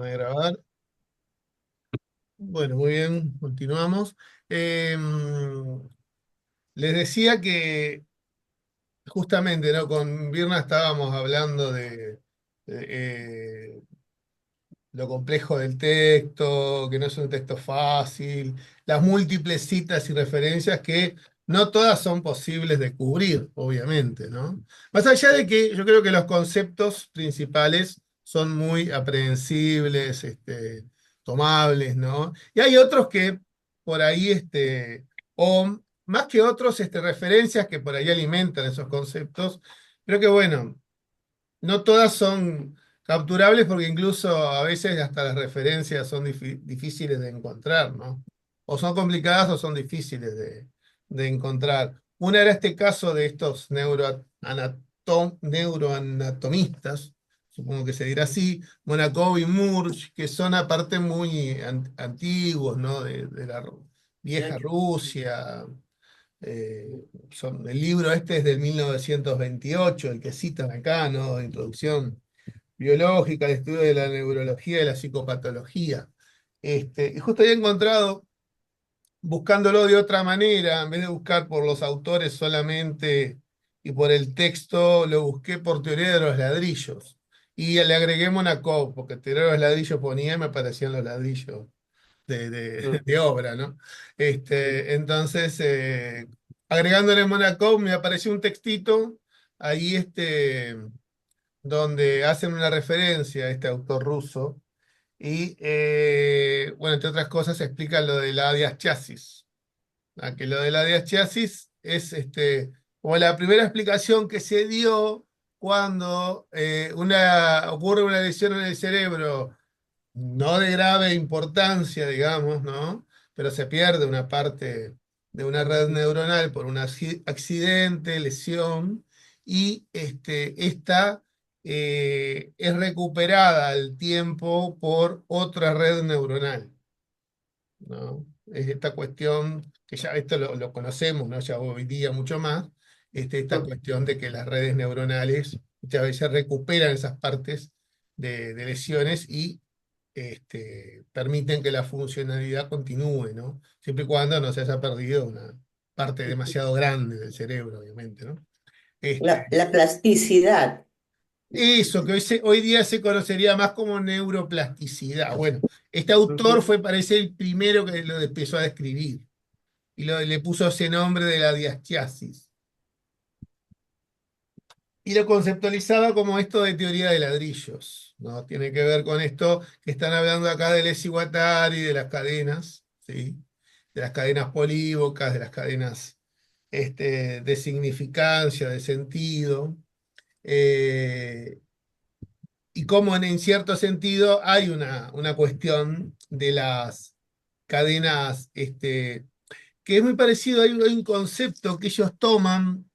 Pone a grabar. Bueno, muy bien, continuamos. Les decía que justamente, ¿no? Con Virna estábamos hablando de lo complejo del texto, que no es un texto fácil, las múltiples citas y referencias que no todas son posibles de cubrir, obviamente, ¿no? Más allá de que yo creo que los conceptos principales son muy aprehensibles, tomables, ¿no? Y hay otros que por ahí, o más que otros, referencias que por ahí alimentan esos conceptos, creo que bueno, no todas son capturables porque incluso a veces hasta las referencias son difíciles de encontrar, ¿no? O son complicadas o son difíciles de encontrar. Una era este caso de estos neuroanatomistas, supongo que se dirá así, Monacov y Murch, que son aparte muy antiguos, ¿no? De la vieja Rusia. El libro este es del 1928, el que citan acá, ¿no? Introducción biológica, el estudio de la neurología y la psicopatología. Y justo había encontrado, buscándolo de otra manera, en vez de buscar por los autores solamente y por el texto, lo busqué por teoría de los ladrillos. Y le agregué Monacov, porque teoría de los ladrillos ponía y me aparecían los ladrillos Mm. de obra, ¿no? Entonces, agregándole Monacov, me apareció un textito ahí, donde hacen una referencia a este autor ruso y, bueno, entre otras cosas, explica lo de la Adias chasis. Que lo de la Adias chasis es como la primera explicación que se dio cuando ocurre una lesión en el cerebro, no de grave importancia, digamos, ¿no? Pero se pierde una parte de una red neuronal por un accidente, lesión, y esta es recuperada al tiempo por otra red neuronal, ¿no? Es esta cuestión, que ya esto lo conocemos, ¿no? Ya hoy día mucho más, esta Mm. cuestión de que las redes neuronales muchas veces recuperan esas partes de lesiones y permiten que la funcionalidad continúe, ¿no? Siempre y cuando no se haya perdido una parte demasiado grande del cerebro, obviamente, ¿no? La, Este, la plasticidad. Eso, que hoy día se conocería más como neuroplasticidad. Bueno, este autor Ujú. fue, parece, el primero que lo empezó a describir y le puso ese nombre de la diastiasis. Y lo conceptualizaba como esto de teoría de ladrillos, ¿no? Tiene que ver con esto que están hablando acá del Iguatari, de las cadenas, ¿sí? De las cadenas polívocas, de las cadenas de significancia, de sentido, eh, y cómo en cierto sentido hay una cuestión de las cadenas, que es muy parecido, hay un concepto que ellos toman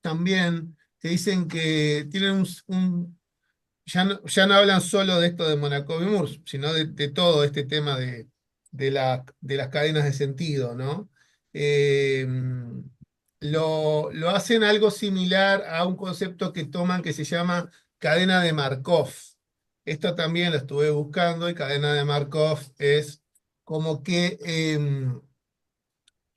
también, que dicen que tienen ya no hablan solo de esto de Monaco y Murs, sino de todo este tema de las cadenas de sentido, ¿no? Eh, lo hacen algo similar a un concepto que toman que se llama cadena de Markov. Esto también lo estuve buscando y cadena de Markov es como que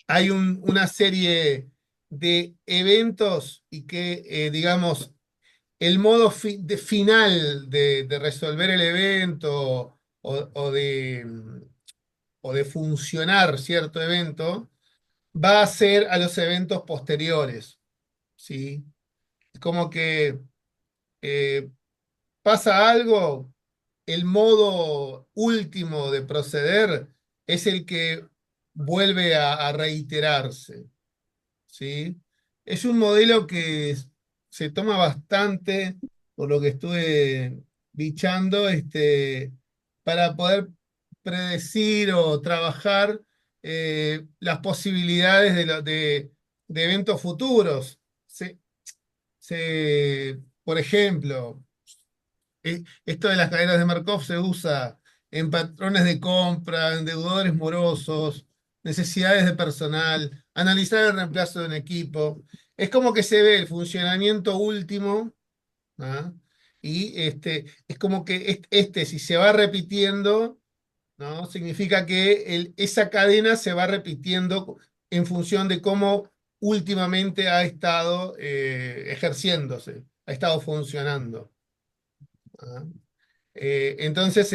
hay una serie de eventos y que, digamos, el modo final de resolver el evento o de funcionar cierto evento va a ser a los eventos posteriores, ¿sí? Es como que eh, pasa algo, el modo último de proceder es el que vuelve a reiterarse. ¿Sí? Es un modelo que se toma bastante, por lo que estuve bichando, para poder predecir o trabajar las posibilidades de eventos futuros. Por ejemplo, esto de las cadenas de Markov se usa en patrones de compra, en deudores morosos, necesidades de personal, analizar el reemplazo de un equipo. Es como que se ve el funcionamiento último, ¿ah? Y es como que si se va repitiendo, ¿no? Significa que esa cadena se va repitiendo en función de cómo últimamente ha estado ejerciéndose, ha estado funcionando. ¿Ah? Entonces,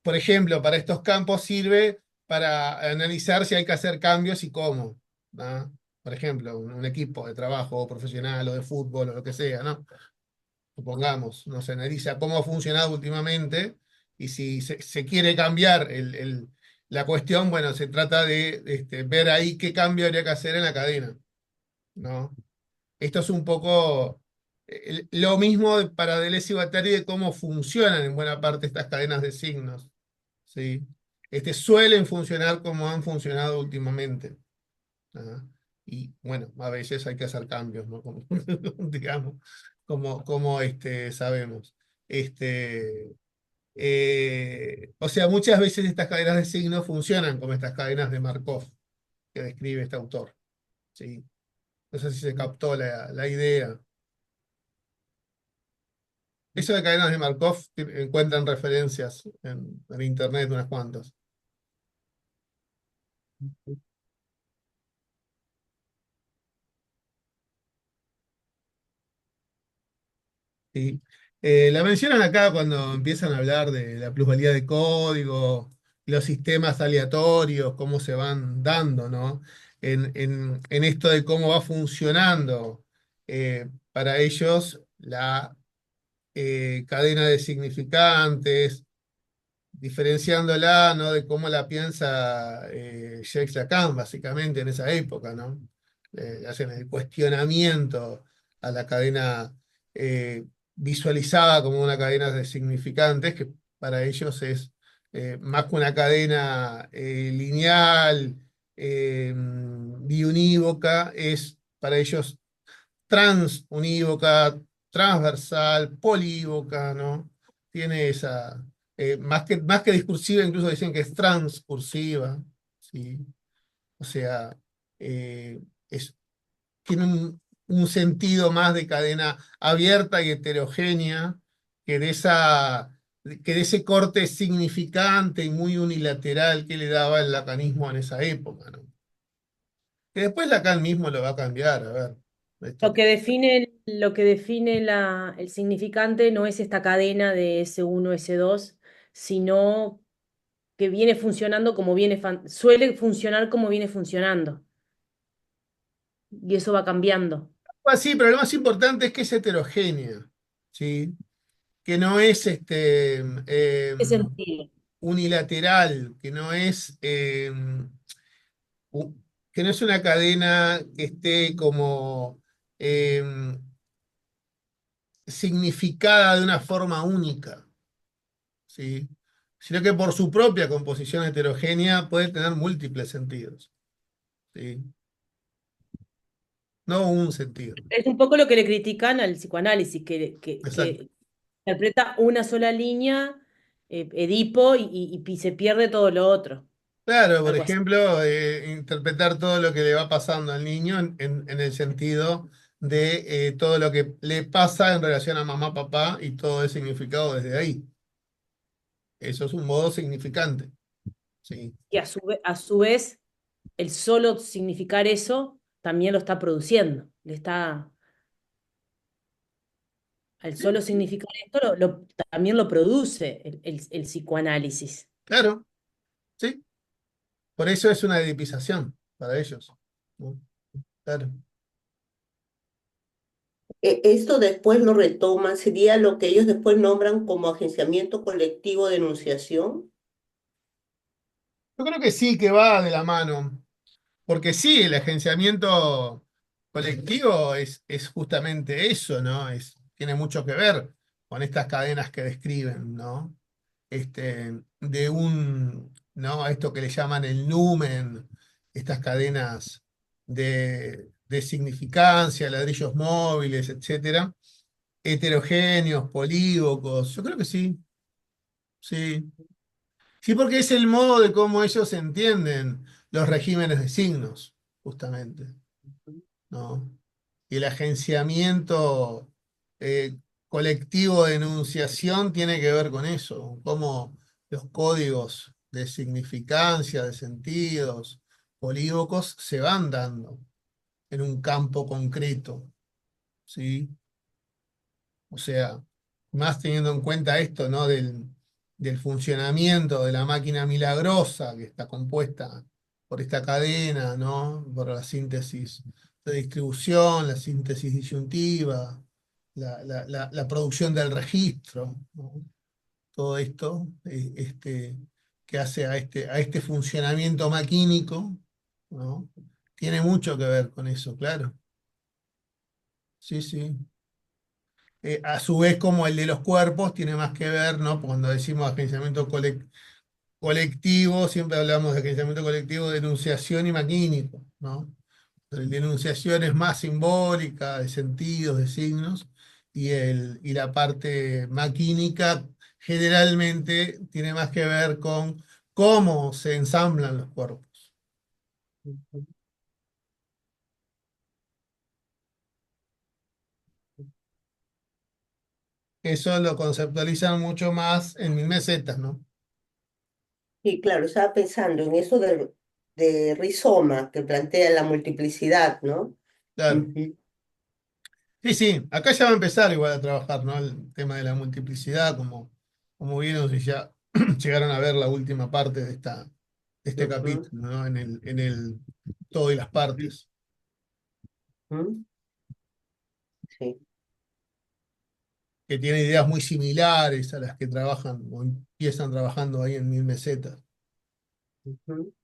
por ejemplo, para estos campos sirve para analizar si hay que hacer cambios y cómo. ¿Ah? Por ejemplo, un equipo de trabajo profesional o de fútbol o lo que sea, ¿no? Supongamos, nos analiza cómo ha funcionado últimamente y si se quiere cambiar la cuestión, bueno, se trata de ver ahí qué cambio habría que hacer en la cadena, ¿no? Esto es un poco lo mismo para Deleuze y Guattari de cómo funcionan en buena parte estas cadenas de signos, ¿sí? Suelen funcionar como han funcionado últimamente. ¿Ah? Y bueno, a veces hay que hacer cambios, ¿no? Como, digamos, como sabemos. Este, o sea, muchas veces estas cadenas de signos funcionan como estas cadenas de Markov que describe este autor. ¿Sí? No sé si se captó la idea. Eso de cadenas de Markov encuentran referencias en internet unas cuantas. Sí. La mencionan acá cuando empiezan a hablar de la plusvalía de código, los sistemas aleatorios, cómo se van dando, ¿no? En esto de cómo va funcionando para ellos la cadena de significantes, diferenciándola, ¿no? De cómo la piensa Jacques Lacan, básicamente, en esa época, ¿no? Hacen el cuestionamiento a la cadena eh, visualizada como una cadena de significantes, que para ellos es más que una cadena lineal, biunívoca, es para ellos transunívoca, transversal, polívoca, ¿no? Tiene esa, más que discursiva, incluso dicen que es transcursiva, ¿sí? O sea, eh, es, tiene un sentido más de cadena abierta y heterogénea que de ese corte significante y muy unilateral que le daba el lacanismo en esa época, ¿no? Que después Lacan mismo lo va a cambiar, a ver. Esto Lo que define el significante no es esta cadena de S1, S2, sino que viene funcionando como suele funcionar como viene funcionando. Y eso va cambiando. sí, pero lo más importante es que es heterogénea, ¿sí? Que no es ¿Qué sentido? unilateral, u- que no es una cadena que esté como em, significada de una forma única, ¿sí? Sino que por su propia composición heterogénea puede tener múltiples sentidos, ¿sí? No un sentido. Es un poco lo que le critican al psicoanálisis, Exacto. que interpreta una sola línea, Edipo, y se pierde todo lo otro. Claro, por Algo así. ejemplo, interpretar todo lo que le va pasando al niño en el sentido de todo lo que le pasa en relación a mamá, papá y todo es significado desde ahí. Eso es un modo significante. Sí, Y a su vez, el solo significar eso también lo está produciendo. Al solo significar esto, también lo produce el psicoanálisis. claro, sí. Por eso es una edipización para ellos, ¿no? Claro. Esto después lo retoman, sería lo que ellos después nombran como agenciamiento colectivo de enunciación. Yo creo que sí, que va de la mano. Porque sí, el agenciamiento colectivo es justamente eso, ¿no? Tiene mucho que ver con estas cadenas que describen, ¿no? ¿No? Esto que le llaman el numen, estas cadenas de significancia, ladrillos móviles, etcétera, heterogéneos, polívocos. Yo creo que sí, sí. Sí, porque es el modo de cómo ellos entienden los regímenes de signos, justamente, ¿no? Y el agenciamiento. colectivo de enunciación tiene que ver con eso, cómo los códigos de significancia, de sentidos polívocos se van dando en un campo concreto, ¿sí? O sea, más teniendo en cuenta esto, ¿no? Del funcionamiento de la máquina milagrosa que está compuesta por esta cadena, ¿no? Por la síntesis de distribución, la síntesis disyuntiva, la producción del registro, ¿no? Todo esto que hace a este funcionamiento maquínico, ¿no? Tiene mucho que ver con eso, claro. Sí, sí. A su vez, como el de los cuerpos tiene más que ver, ¿no? Cuando decimos agenciamiento colectivo, siempre hablamos de agenciamiento colectivo de enunciación y maquínico, ¿no? El de enunciación es más simbólica, de sentidos, de signos, y la parte maquínica generalmente tiene más que ver con cómo se ensamblan los cuerpos. Eso lo conceptualizan mucho más en mil mesetas, ¿no? Y claro, estaba pensando en eso de rizoma que plantea la multiplicidad, ¿no? Claro. Ujú, Sí, sí, acá ya va a empezar igual a trabajar, ¿no? El tema de la multiplicidad, como vieron, si ya llegaron a ver la última parte de este ujú, capítulo, ¿no? En el todo y las partes, ujú, sí, que tiene ideas muy similares a las que trabajan o empiezan trabajando ahí en Mil Mesetas. ujú.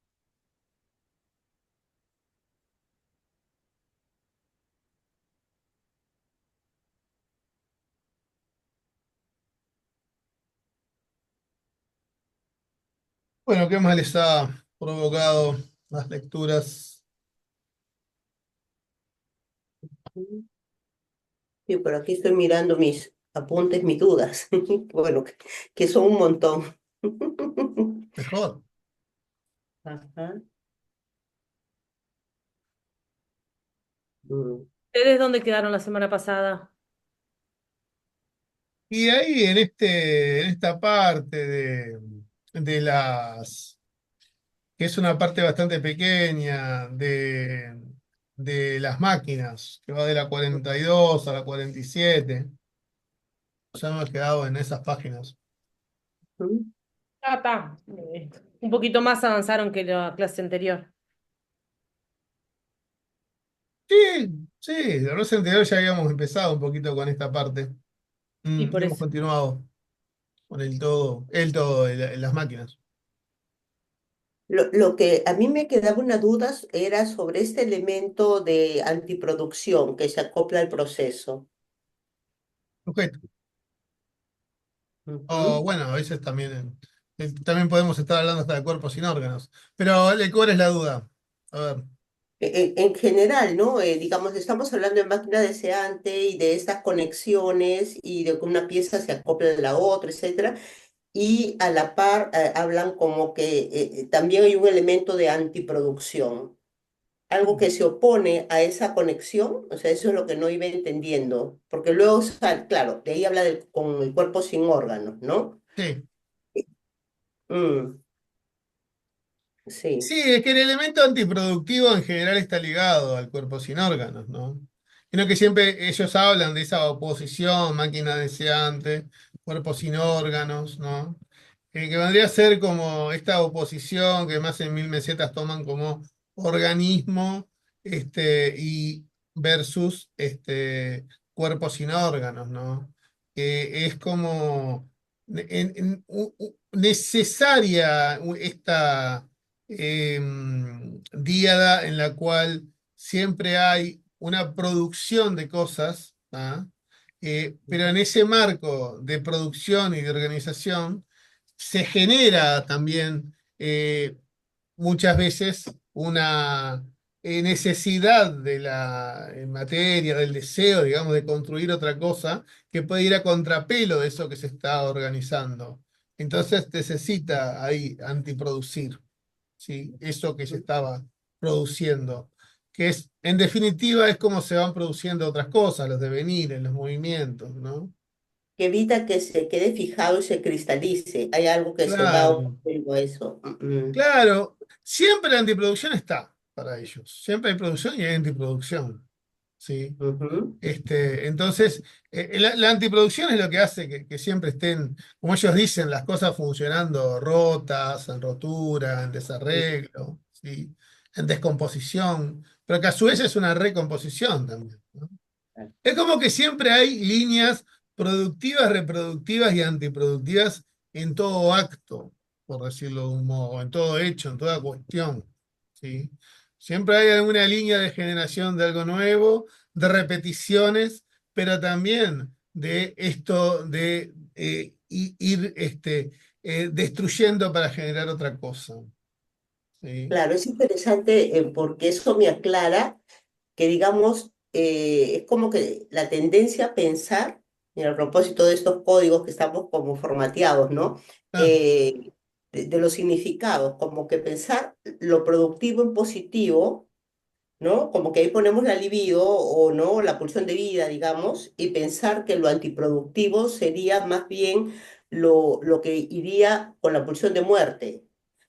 Bueno, ¿qué más les ha provocado las lecturas? Sí, por aquí estoy mirando mis apuntes, mis dudas. Bueno, que son un montón. Mejor. Ajá. Mm, ¿Ustedes dónde quedaron la semana pasada? Y ahí en esta parte de las que es una parte bastante pequeña de las máquinas, que va de la 42 a la 47. Ya hemos quedado en esas páginas. ujú. Ah, está. Un poquito más avanzaron que la clase anterior. Sí, sí, la vez anterior ya habíamos empezado un poquito con esta parte. Y Y por hemos eso. continuado con el todo, las máquinas. Lo que a mí me quedaba una duda era sobre este elemento de antiproducción que se acopla al proceso. Sujeto. O Ujú. bueno, a veces también, también podemos estar hablando hasta de cuerpos sin órganos. Pero, ¿cuál es la duda? A ver. En general, ¿no? Digamos, estamos hablando de máquina deseante y de estas conexiones y de que una pieza se acopla de la otra, etcétera. Y a la par hablan como que también hay un elemento de antiproducción, algo que se opone a esa conexión, o sea, eso es lo que no iba entendiendo, porque luego, claro, de ahí habla con el cuerpo sin órganos, ¿no? Sí. Mm, sí. Sí, es que el elemento antiproductivo en general está ligado al cuerpo sin órganos, ¿no? Sino que siempre ellos hablan de esa oposición, máquina deseante, cuerpo sin órganos, ¿no? Que vendría a ser como esta oposición que más en Mil Mesetas toman como organismo, y versus cuerpo sin órganos, ¿no? Que es como necesaria esta díada en la cual siempre hay una producción de cosas, ¿ah? Pero en ese marco de producción y de organización se genera también muchas veces una necesidad de la materia, del deseo, digamos, de construir otra cosa que puede ir a contrapelo de eso que se está organizando. Entonces necesita ahí antiproducir, ¿sí? Eso que se estaba produciendo, que en definitiva, es como se van produciendo otras cosas, los devenires, los movimientos, ¿no? que evita que se quede fijado y se cristalice. Hay algo que se va Claro, oponiendo a eso. claro. Siempre la antiproducción está para ellos. Siempre hay producción y hay antiproducción. ¿Sí? Ujú, Entonces, la antiproducción es lo que hace que siempre estén, como ellos dicen, las cosas funcionando rotas, en rotura, en desarreglo, ¿sí? En descomposición, pero que a su vez es una recomposición también, ¿no? Es como que siempre hay líneas productivas, reproductivas y antiproductivas en todo acto, por decirlo de un modo, en todo hecho, en toda cuestión, ¿sí? Siempre hay alguna línea de generación de algo nuevo, de repeticiones, pero también de esto de ir destruyendo para generar otra cosa, ¿sí? claro, es interesante porque eso me aclara que, digamos, es como que la tendencia a pensar, y a propósito de estos códigos que estamos como formateados, ¿no? Ah, Eh, de los significados, como que pensar lo productivo en positivo, ¿no? Como que ahí ponemos la libido o no, la pulsión de vida, digamos, y pensar que lo antiproductivo sería más bien lo que iría con la pulsión de muerte.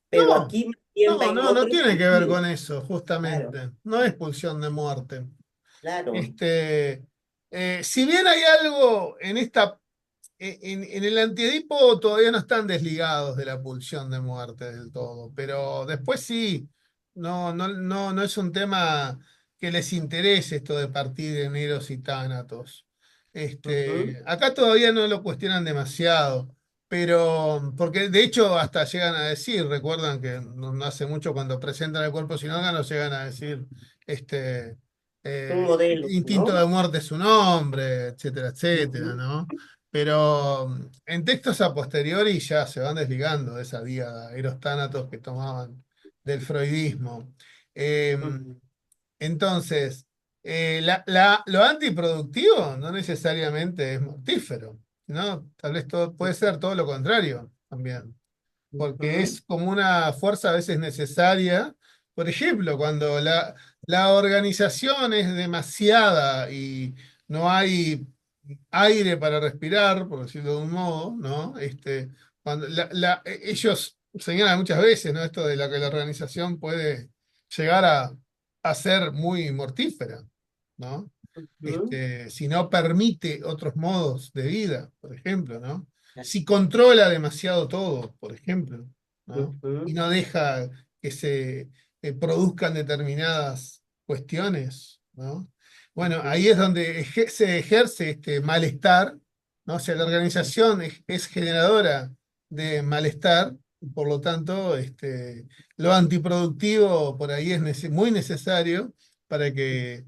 Pero no, aquí más bien va no, en no, no otro tiene que ver sentido. con eso, Claro, justamente. No es pulsión de muerte. claro. Este, si bien hay algo en en el antiedipo todavía no están desligados de la pulsión de muerte del todo, pero después sí, no es un tema que les interese esto de partir de Neros y Tánatos. Ujú, Acá todavía no lo cuestionan demasiado, pero porque de hecho hasta llegan a decir, recuerdan que no hace mucho cuando presentan el cuerpo sin órganos, llegan a decir, este, un modelo, instinto de ¿no? muerte es un hombre, etcétera, etcétera, Ujú, ¿no? Pero en textos a posteriori ya se van desligando de esa vía Eros Tánatos que tomaban del freudismo. Eh, ujú, entonces, lo antiproductivo no necesariamente es mortífero, ¿no? Tal vez puede ser todo lo contrario también, porque ujú, es como una fuerza a veces necesaria. Por ejemplo, cuando la organización es demasiada y no hay aire para respirar, por decirlo de un modo, ¿no? Cuando ellos señalan muchas veces, ¿no? Esto de la que la organización puede llegar a ser muy mortífera, ¿no? ujú, Si no permite otros modos de vida, por ejemplo, ¿no? Si controla demasiado todo, por ejemplo, ¿no? Y ujú, no deja que se produzcan determinadas cuestiones, ¿no? Bueno, ahí ujú, es donde se ejerce este malestar, ¿no? O sea, la organización es generadora de malestar, y por lo tanto, lo antiproductivo por ahí es muy necesario para que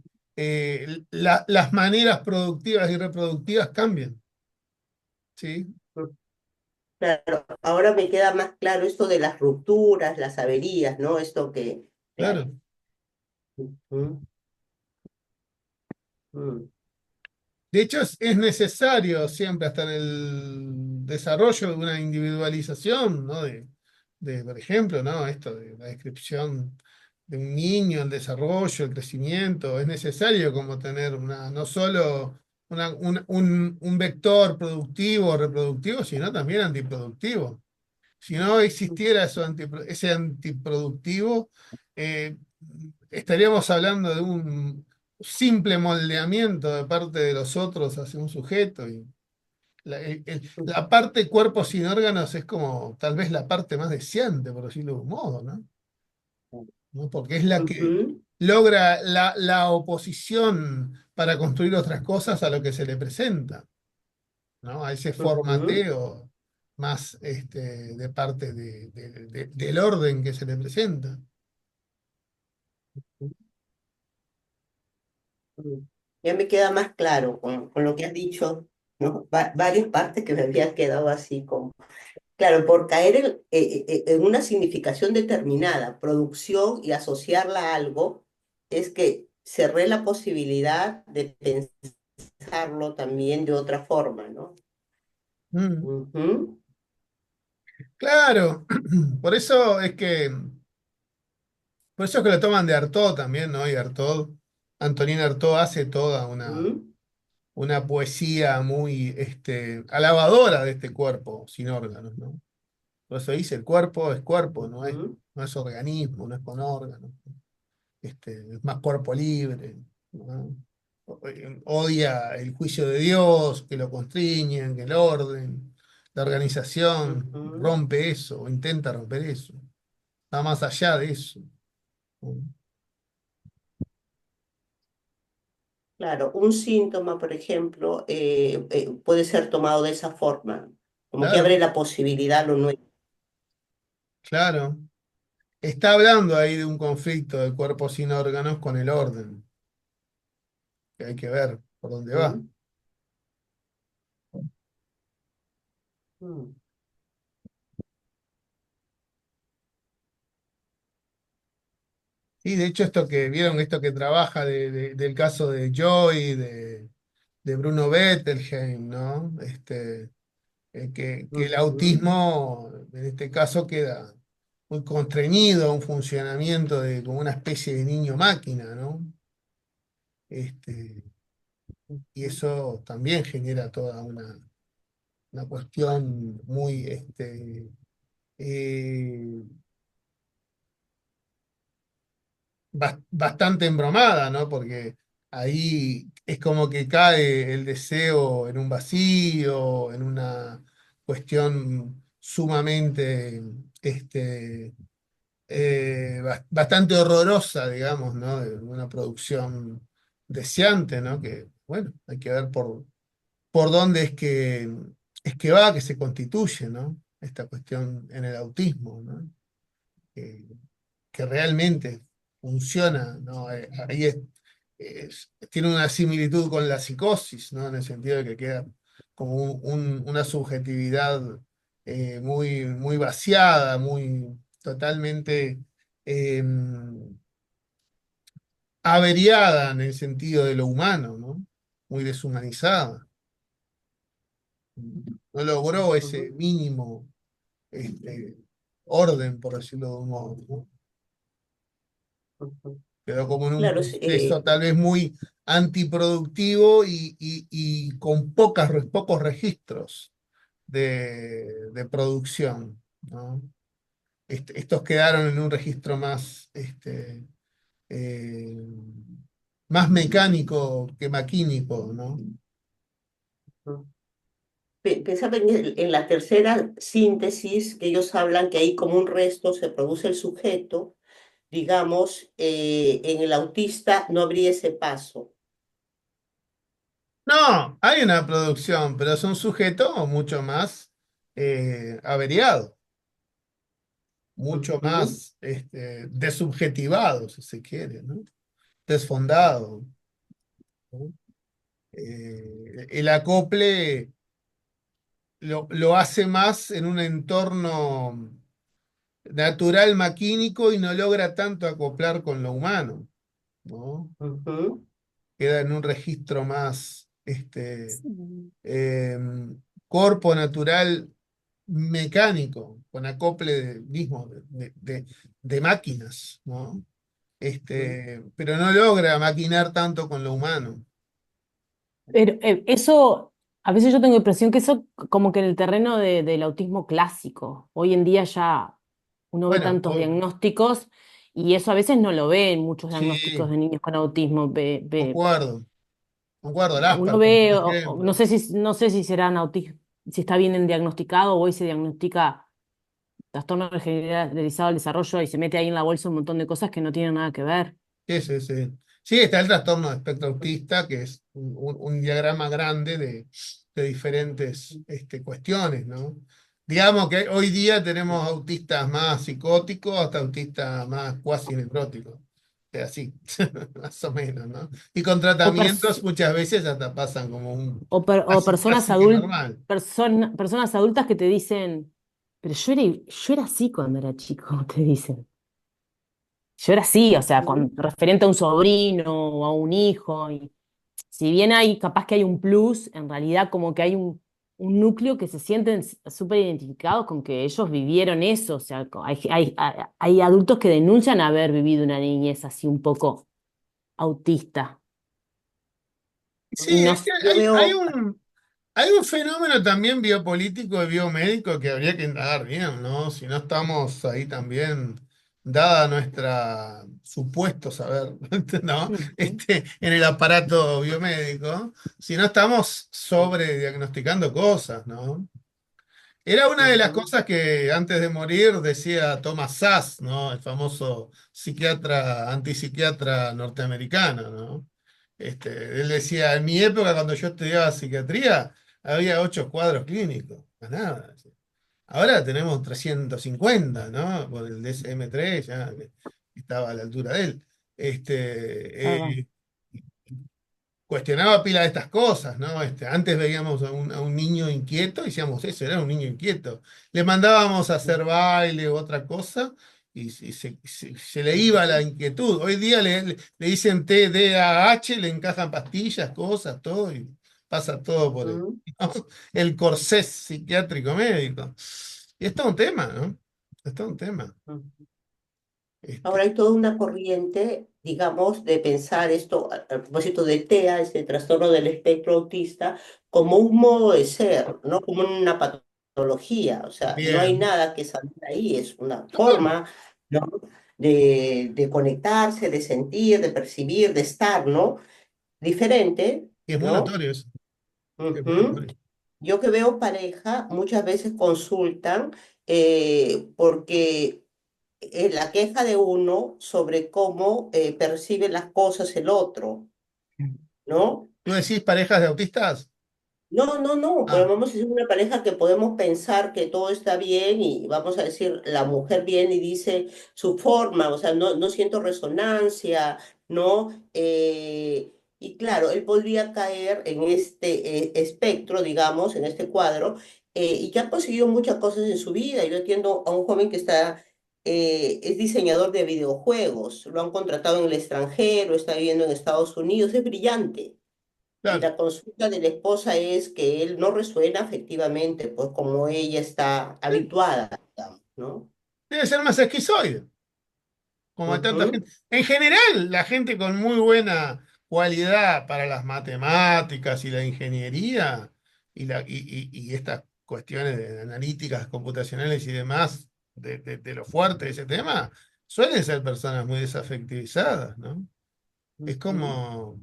las maneras productivas y reproductivas cambien, ¿sí? ujú. Claro, ahora me queda más claro esto de las rupturas, las averías, ¿no? Esto que, claro. Claro. Ujú, ujú, De hecho, es necesario siempre hasta en el desarrollo de una individualización, ¿no? Por ejemplo, ¿no? Esto de la descripción de un niño, el desarrollo, el crecimiento, es necesario como tener no solo un vector productivo o reproductivo, sino también antiproductivo. Si no existiera ese antiproductivo, eh, estaríamos hablando de un simple moldeamiento de parte de los otros hacia un sujeto. Y la parte cuerpo sin órganos es como tal vez la parte más deseante, por decirlo de un modo, ¿no? ¿No? Porque es la que ujú, logra la oposición para construir otras cosas a lo que se le presenta, ¿no? A ese ujú, formateo más de parte del orden que se le presenta. ujú. Ya me queda más claro con lo que has dicho, ¿no? Varias partes que me habían quedado así como, claro, por caer en una significación determinada, producción y asociarla a algo, es que cerré la posibilidad de pensarlo también de otra forma, ¿no? Mm, Ujú, claro, por eso es que, por eso es que lo toman de Artaud también, ¿no? Y Artaud, Antonin Artaud hace toda ujú, una poesía muy alabadora de este cuerpo sin órganos, ¿no? Por eso dice, el cuerpo, Ujú, no es organismo, no es con órganos, es más cuerpo libre, ¿no? Odia el juicio de Dios, que lo constriñen, que el orden, la organización, ujú. rompe eso, o intenta romper eso, va más allá de eso, ¿no? Claro, un síntoma, por ejemplo, puede ser tomado de esa forma, como que abre Claro, la posibilidad a lo nuevo. claro. Está hablando ahí de un conflicto del cuerpo sin órganos con el orden, que hay que ver por dónde va. Ujú, ujú, Y de hecho esto que vieron, esto que trabaja del caso de Joy, de Bruno Bettelheim, ¿no? Que el ujú, autismo, en este caso, queda muy constreñido a un funcionamiento de como una especie de niño máquina, ¿no? Este, y ujú, eso también genera toda una cuestión muy eh, bastante embromada, ¿no? Porque ahí es como que cae el deseo en un vacío, en una cuestión sumamente bastante horrorosa, digamos, ¿no? De una producción deseante, ¿no? Que, bueno, hay que ver por dónde es que va, que se constituye, ¿no? Esta cuestión en el autismo, ¿no? Que, que realmente funciona, ¿no? Ahí tiene una similitud con la psicosis, ¿no? En el sentido de que queda como una subjetividad muy vaciada, muy totalmente eh, averiada en el sentido de lo humano, ¿no? Muy deshumanizada. No logró ese ujú, mínimo orden, por decirlo de un modo, ¿no? ujú. Quedó como en un Claro, proceso tal vez muy antiproductivo y con pocos registros de producción, ¿no? Estos quedaron en un registro más, eh, más mecánico que maquínico, ¿no? ujú. Pensaba en la tercera síntesis, que ellos hablan que ahí como un resto se produce el sujeto, digamos, en el autista no habría ese paso. No, hay una producción, pero es un sujeto mucho más averiado, mucho Ujú, más desubjetivado, si se quiere, ¿no? Desfondado, ¿no? El acople lo hace más en un entorno natural maquínico y no logra tanto acoplar con lo humano, ¿no? ujú, Queda en un registro más Sí. eh, cuerpo natural mecánico, con acople mismo de máquinas, ¿no? ujú, Pero no logra maquinar tanto con lo humano. Pero eso, a veces yo tengo impresión que eso como que en el terreno del autismo clásico, hoy en día ya uno ve Bueno, tantos diagnósticos y eso a veces no lo ve en muchos diagnósticos sí, de niños con autismo. concuerdo, concuerdo, el Uno Asperger, ve, por ejemplo. no sé si serán autismo, si está bien diagnosticado o hoy se diagnostica trastorno generalizado del desarrollo y se mete ahí en la bolsa un montón de cosas que no tienen nada que ver. Sí, sí, sí. Sí, está el trastorno de espectro autista, que es un diagrama grande de diferentes cuestiones, ¿no? Digamos que hoy día tenemos autistas más psicóticos hasta autistas más cuasi necróticos. Es así, más o menos, ¿no? Y con O, tratamientos muchas veces hasta pasan como un o personas casi que normal. personas adultas que te dicen, pero yo era así cuando era chico, te dicen. Yo era así, o sea, ujú. referente a un sobrino o a un hijo. Y si bien hay, capaz que hay un plus, en realidad como que hay un núcleo que se sienten súper identificados con que ellos vivieron eso. O sea, hay adultos que denuncian haber vivido una niñez así un poco autista. Sí, No, es que yo hay veo, hay un fenómeno también biopolítico y biomédico que habría que indagar bien, ¿no? Si no estamos ahí también, dada nuestra supuesto saber, ¿no? Ujú, En el aparato biomédico, si no estamos sobrediagnosticando cosas, ¿no? Era una de las ujú, cosas que antes de morir decía Thomas Szasz, ¿no? El famoso psiquiatra, antipsiquiatra norteamericano, ¿no? Él decía, en mi época, cuando yo estudiaba psiquiatría, había 8 cuadros clínicos, más nada. Ahora tenemos 350, ¿no? Con el DSM-3 ya que estaba a la altura de él. verdad. Cuestionaba pila de estas cosas, ¿no? Antes veíamos a un niño inquieto y decíamos eso, era un niño inquieto. Le mandábamos a hacer baile u otra cosa y se le iba la inquietud. Hoy día le dicen TDAH, le encajan pastillas, cosas, todo, y pasa todo por ujú. ¿no? El corsé psiquiátrico médico. Y es todo un tema, ¿no? Es todo un tema. Ujú. Ahora Este, hay toda una corriente, digamos, de pensar esto a propósito de TEA, este trastorno del espectro autista, como un modo de ser, no como una patología. O sea, no hay bien. nada que salir ahí, es una Total. forma, ¿no? De conectarse, de sentir, de percibir, de estar, ¿no? Diferente, Y es muy ¿no? notorio eso. Es muy Ujú. notorio. Yo que veo pareja, muchas veces consultan porque la queja de uno sobre cómo percibe las cosas el otro, ¿no? ¿Tú decís parejas de autistas? No, no, no, pero Ah, vamos a decir una pareja que podemos pensar que todo está bien y vamos a decir, la mujer viene y dice su forma, o sea, no, no siento resonancia, ¿no? Y claro, él podría caer en este espectro, digamos, en este cuadro, y que ha conseguido muchas cosas en su vida. Yo entiendo a un joven que es diseñador de videojuegos, lo han contratado en el extranjero, está viviendo en Estados Unidos, es brillante. Y claro. la consulta de la esposa es que él no resuena afectivamente, pues como ella está habituada, digamos, ¿no? Debe ser más esquizoide, como tanta Ujú, gente. En general, la gente con muy buena cualidad para las matemáticas y la ingeniería y estas cuestiones de analíticas computacionales y demás, de lo fuerte de ese tema, suelen ser personas muy desafectivizadas, ¿no? Es ujú, como,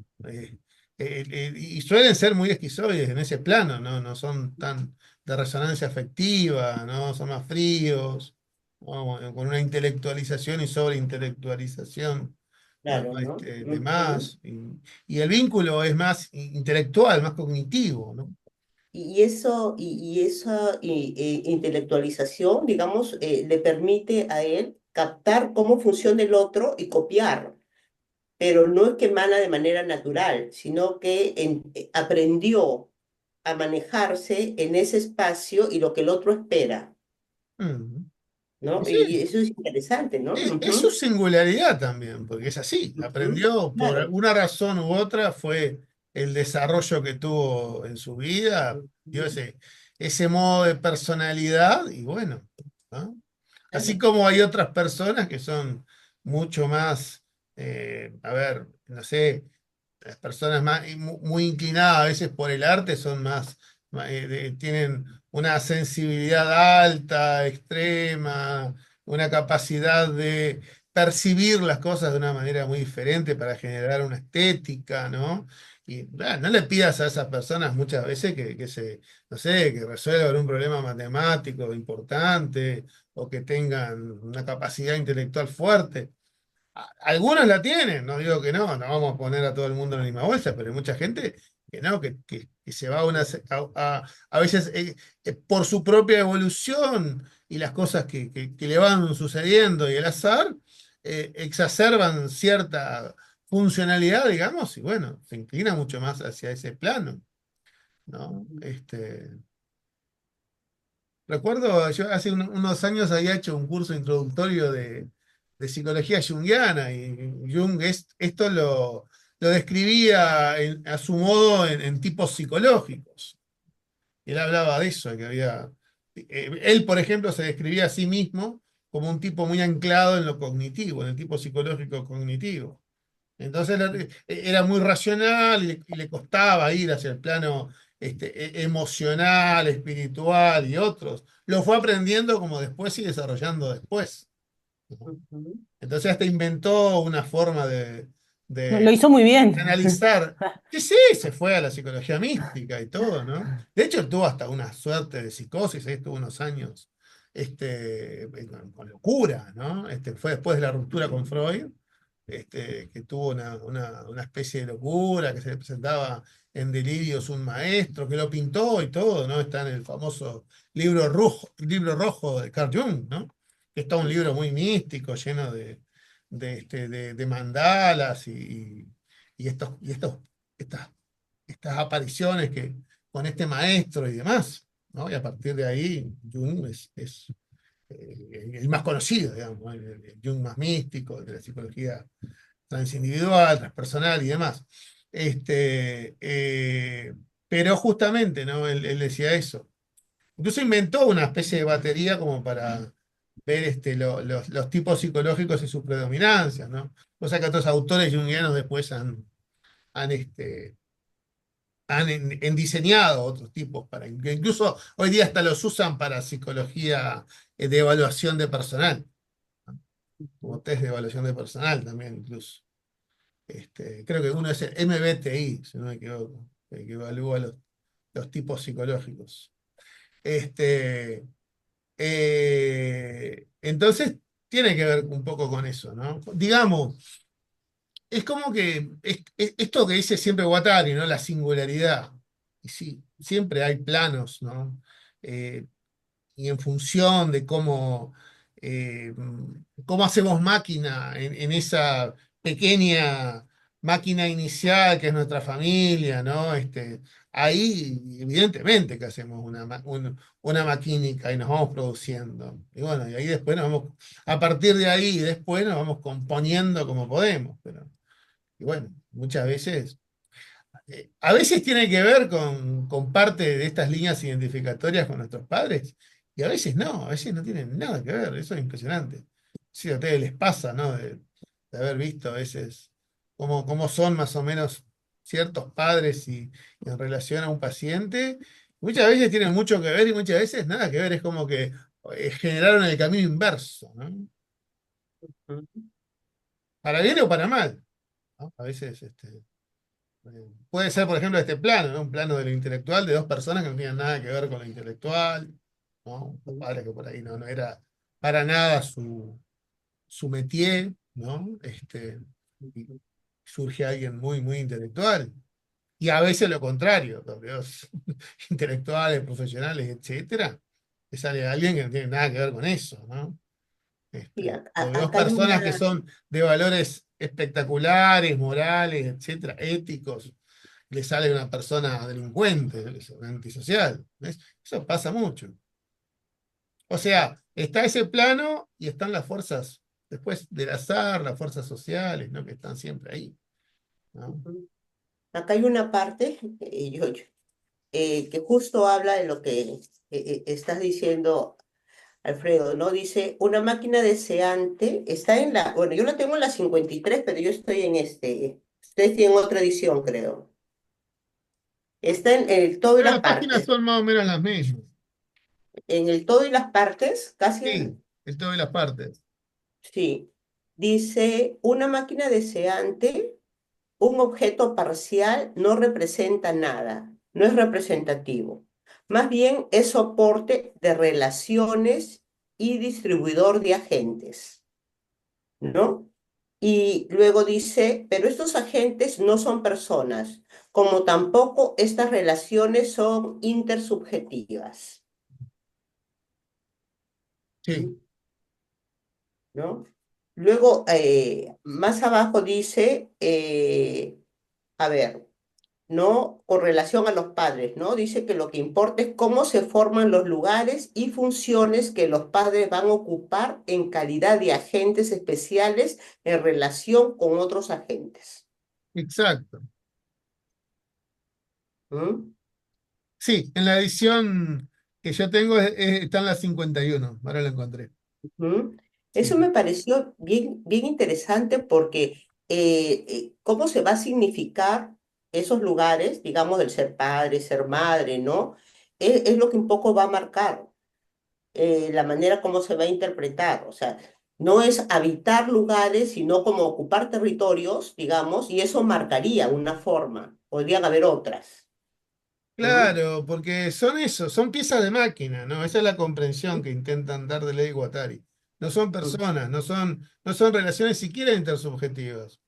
y suelen ser muy esquizoides en ese plano, ¿no? No son tan de resonancia afectiva, ¿no? Son más fríos, ¿no? Bueno, con una intelectualización y sobreintelectualización, ¿no? claro, ¿no? De Ujú. más, y el vínculo es más intelectual, más cognitivo, ¿no? Y esa intelectualización, digamos, le permite a él captar cómo funciona el otro y copiar, pero no es que emana de manera natural, sino que aprendió a manejarse en ese espacio y lo que el otro espera. Mm. Y ¿No? sí, Y eso es interesante, ¿no? es su Ujú, singularidad también, porque es así. ujú, Aprendió por claro. alguna razón u otra, fue el desarrollo que tuvo en su vida, dio Ujú, ese modo de personalidad, y bueno, ¿no? Así claro. como hay otras personas que son mucho más, a ver, no sé, las personas más, muy inclinadas a veces por el arte son más, tienen una sensibilidad alta, extrema, una capacidad de percibir las cosas de una manera muy diferente para generar una estética, ¿no? Y no le pidas a esas personas muchas veces no sé, que resuelvan un problema matemático importante o que tengan una capacidad intelectual fuerte. Algunos la tienen, no digo que no, no vamos a poner a todo el mundo en la misma bolsa, pero hay mucha gente que no, que se va a veces por su propia evolución y las cosas que le van sucediendo y el azar, exacerban cierta funcionalidad, digamos, y bueno, se inclina mucho más hacia ese plano, ¿no? Recuerdo, yo hace unos años había hecho un curso introductorio de psicología junguiana y Jung esto lo describía a su modo en tipos psicológicos. Él hablaba de eso, que había... él, por ejemplo, se describía a sí mismo como un tipo muy anclado en lo cognitivo, en el tipo psicológico cognitivo. Entonces era muy racional y le costaba ir hacia el plano emocional, espiritual y otros. Lo fue aprendiendo como después y desarrollando después, ¿no? Ujú. Entonces hasta inventó una forma Lo de hizo muy bien. analizar. Que sí, se fue a la psicología mística y todo, ¿no? De hecho, él tuvo hasta una suerte de psicosis, ahí estuvo unos años con locura, ¿no? Fue después de la ruptura con Freud, que tuvo una especie de locura, que se le presentaba en delirios un maestro, que lo pintó y todo, ¿no? Está en el famoso libro rojo de Carl Jung, ¿no? Que está un libro muy místico, lleno de mandalas y estas apariciones con este maestro y demás, ¿no? Y a partir de ahí, Jung es el más conocido, digamos, ¿no? El Jung más místico, de la psicología transindividual, transpersonal y demás. Este, eh, pero justamente, ¿no? Él decía eso. Incluso inventó una especie de batería como para ver los tipos psicológicos y sus predominancias, ¿no? Cosa que otros autores junguianos después han diseñado otros tipos que incluso hoy día hasta los usan para psicología de evaluación de personal, ¿no? Como test de evaluación de personal también incluso. Creo que uno es el MBTI, si no me equivoco, que evalúa los tipos psicológicos. Este, entonces, tiene que ver un poco con eso, ¿no? Digamos, es como que esto que dice siempre Guattari, ¿no? La singularidad. Y sí, siempre hay planos, ¿no? Eh, y en función de eh, cómo hacemos máquina en esa pequeña máquina inicial que es nuestra familia, ¿no? Ahí, evidentemente que hacemos una maquínica y nos vamos produciendo. Y bueno, y ahí después a partir de ahí, después nos vamos componiendo como podemos. Y bueno, muchas veces a veces tiene que ver con parte de estas líneas identificatorias con nuestros padres, y a veces no tienen nada que ver, eso es impresionante. Sí, a ustedes les pasa, ¿no? De haber visto a veces cómo son más o menos ciertos padres y en relación a un paciente. Muchas veces tienen mucho que ver y muchas veces nada que ver, es como que generaron el camino inverso, ¿no? Ujú. Para bien o para mal, ¿no? A veces puede ser, por ejemplo, este plano, ¿no? Un plano de lo intelectual de dos personas que no tienen nada que ver con lo intelectual, ¿no? Un padre que por ahí no era para nada su métier, ¿no? Y surge alguien muy, muy intelectual. Y a veces lo contrario, donde dos intelectuales, profesionales, etcétera, que sale alguien que no tiene nada que ver con eso, ¿no? Y O de dos acá hay personas que una, son de valores espectaculares, morales, etcétera, éticos, le sale una persona delincuente, una antisocial. ¿Ves? Eso pasa mucho. O sea, está ese plano y están las fuerzas, después del azar, las fuerzas sociales, ¿no? Que están siempre ahí, ¿no? acá hay una parte, que justo habla de lo que estás diciendo, Alfredo, ¿no? Dice, una máquina deseante está en la, bueno, yo la tengo en la 53, pero yo estoy en ustedes tienen otra edición, creo. Está en el todo y Pero las las páginas partes. son más o menos las mismas. En el todo y las partes, casi, Sí, el todo y las partes. sí. Dice, una máquina deseante, un objeto parcial no representa nada, no es representativo. Más bien es soporte de relaciones y distribuidor de agentes, ¿no? Y luego dice, pero estos agentes no son personas, como tampoco estas relaciones son intersubjetivas, Sí, ¿no? Luego, más abajo dice, a ver, ¿no? Con relación a los padres, ¿no? Dice que lo que importa es cómo se forman los lugares y funciones que los padres van a ocupar en calidad de agentes especiales en relación con otros agentes. exacto. ¿Mm? Sí, en la edición que yo tengo está en la 51. Ahora la encontré. Ujú. Sí, Eso me pareció bien, bien interesante porque cómo se va a significar esos lugares, digamos, del ser padre, ser madre, ¿no? Es lo que un poco va a marcar la manera como se va a interpretar. O sea, no es habitar lugares, sino como ocupar territorios, digamos, y eso marcaría una forma. Podrían haber otras. ¿Mm? Claro, porque son eso, son piezas de máquina, ¿no? Esa es la comprensión que intentan dar de Ley Guattari. No son Mm, personas, no son relaciones siquiera intersubjetivas,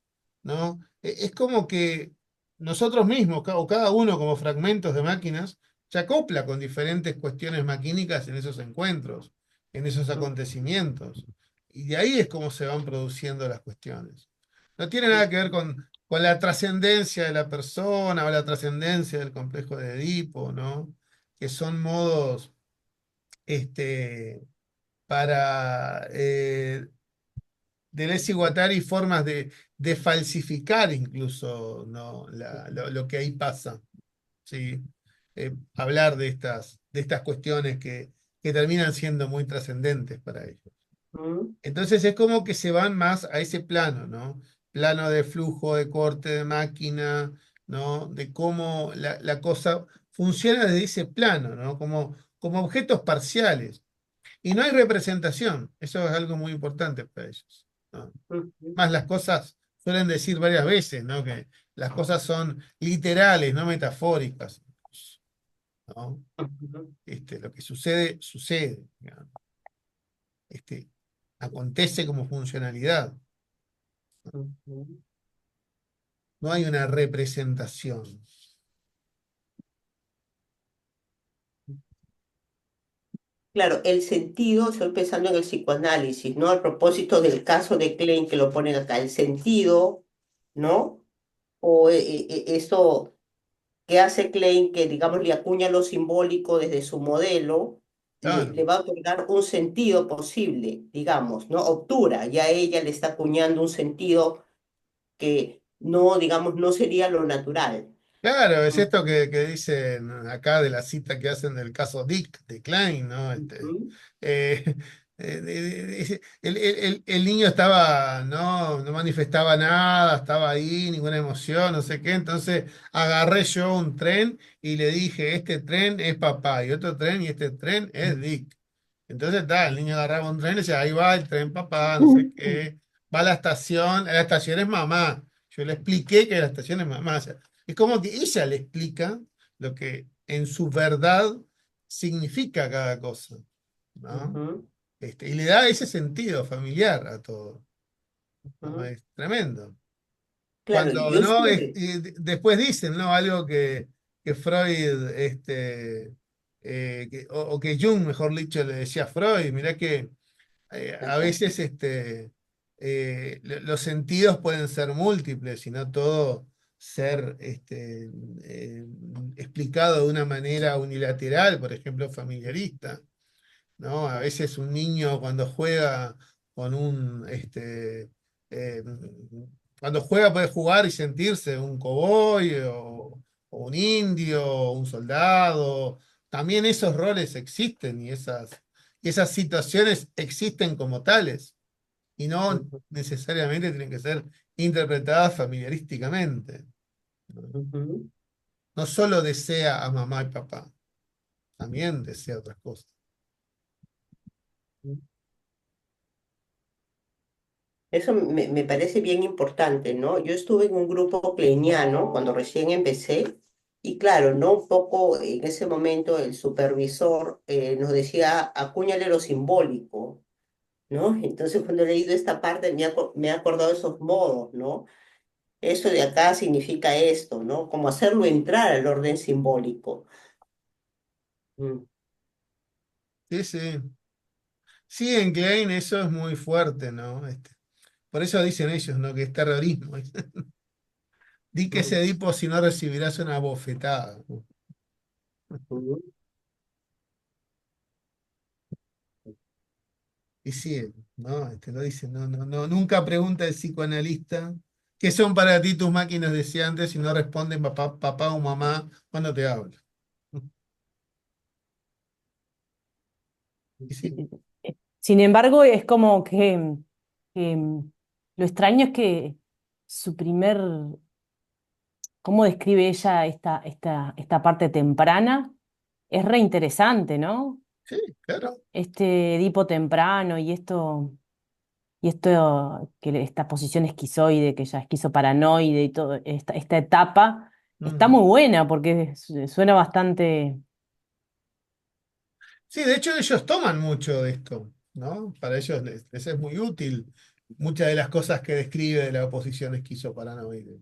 ¿no? Es como que nosotros mismos, o cada uno como fragmentos de máquinas, se acopla con diferentes cuestiones maquínicas en esos encuentros, en esos mm, acontecimientos. Y de ahí es como se van produciendo las cuestiones. No tiene mm, nada que ver con la trascendencia de la persona o la trascendencia del complejo de Edipo, ¿no? Que son modos este, para Deleuze y Guattari formas de falsificar incluso, ¿no? Lo que ahí pasa, ¿sí? Hablar de estas cuestiones que terminan siendo muy trascendentes para ellos. mm, Entonces es como que se van más a ese plano, ¿no? Plano de flujo, de corte de máquina, ¿no? De cómo la cosa funciona desde ese plano, ¿no? Como objetos parciales. Y no hay representación. Eso es algo muy importante para ellos, ¿no? mm, mm, Más las cosas suelen decir varias veces, ¿no? Que las cosas son literales, no metafóricas, ¿no? mm, Lo que sucede, sucede, digamos. Este, acontece como funcionalidad. mm, mm. No hay una representación. Claro, el sentido, estoy pensando en el psicoanálisis, ¿no? A propósito del caso de Klein que lo ponen acá, el sentido, ¿no? O esto que hace Klein, que digamos le acuña lo simbólico desde su modelo, Claro, le va a otorgar un sentido posible, digamos, ¿no? Obtura, ya ella le está acuñando un sentido que no, digamos, no sería lo natural. claro, es esto Ujú, que dicen acá de la cita que hacen del caso Dick, de Klein, ¿no? ujú, Eh, el niño estaba, no manifestaba nada, estaba ahí, ninguna emoción, no sé qué, entonces agarré yo un tren y le dije, este tren es papá, y otro tren, y este tren es Dick. Entonces, el niño agarraba un tren y decía, ahí va el tren papá, no sé qué, va a la estación es mamá. Yo le expliqué que la estación es mamá. O sea, es como que ella le explica lo que en su verdad significa cada cosa, ¿no? ujú, Y le da ese sentido familiar a todo, ¿no? ujú. Es tremendo. Claro, Cuando yo no, estuve. después dicen, ¿no? Algo que Freud, o que Jung, mejor dicho, le decía a Freud, mirá que a Ajá, veces los sentidos pueden ser múltiples y no todo ser eh, explicado de una manera unilateral, por ejemplo, familiarista, ¿no? A veces un niño cuando juega con eh, cuando juega puede jugar y sentirse un cowboy o un indio o un soldado. También esos roles existen y esas situaciones existen como tales y no ujú, necesariamente tienen que ser interpretadas familiarísticamente, ¿no? ujú. No solo desea a mamá y papá, también desea otras cosas. Eso me parece bien importante, ¿no? Yo estuve en un grupo kleiniano cuando recién empecé y claro, ¿no? Un poco en ese momento el supervisor nos decía, acúñale lo simbólico, ¿no? Entonces cuando he leído esta parte me he acordado de esos modos, ¿no? Eso de acá significa esto, ¿no? Como hacerlo entrar al orden simbólico. Mm, Sí, sí. Sí, en Klein eso es muy fuerte, ¿no? Por eso dicen ellos, ¿no? Que es terrorismo. Di que ese mm, Edipo si no recibirás una bofetada, ¿no? mm. Y sí, ¿no? Lo dicen, nunca pregunta el psicoanalista qué son para ti tus máquinas deseantes si no responden papá, papá o mamá cuando te hablan. Y sí, Sin embargo, es como que lo extraño es que su primer, cómo describe ella esta parte temprana, es re interesante, ¿no? Sí, claro. Este Edipo temprano y esto, esta posición esquizoide, que ya esquizoparanoide y todo, esta etapa, está Mm. muy buena porque suena bastante. Sí, de hecho ellos toman mucho de esto, ¿no? Para ellos les es muy útil muchas de las cosas que describe de la oposición esquizoparanoide.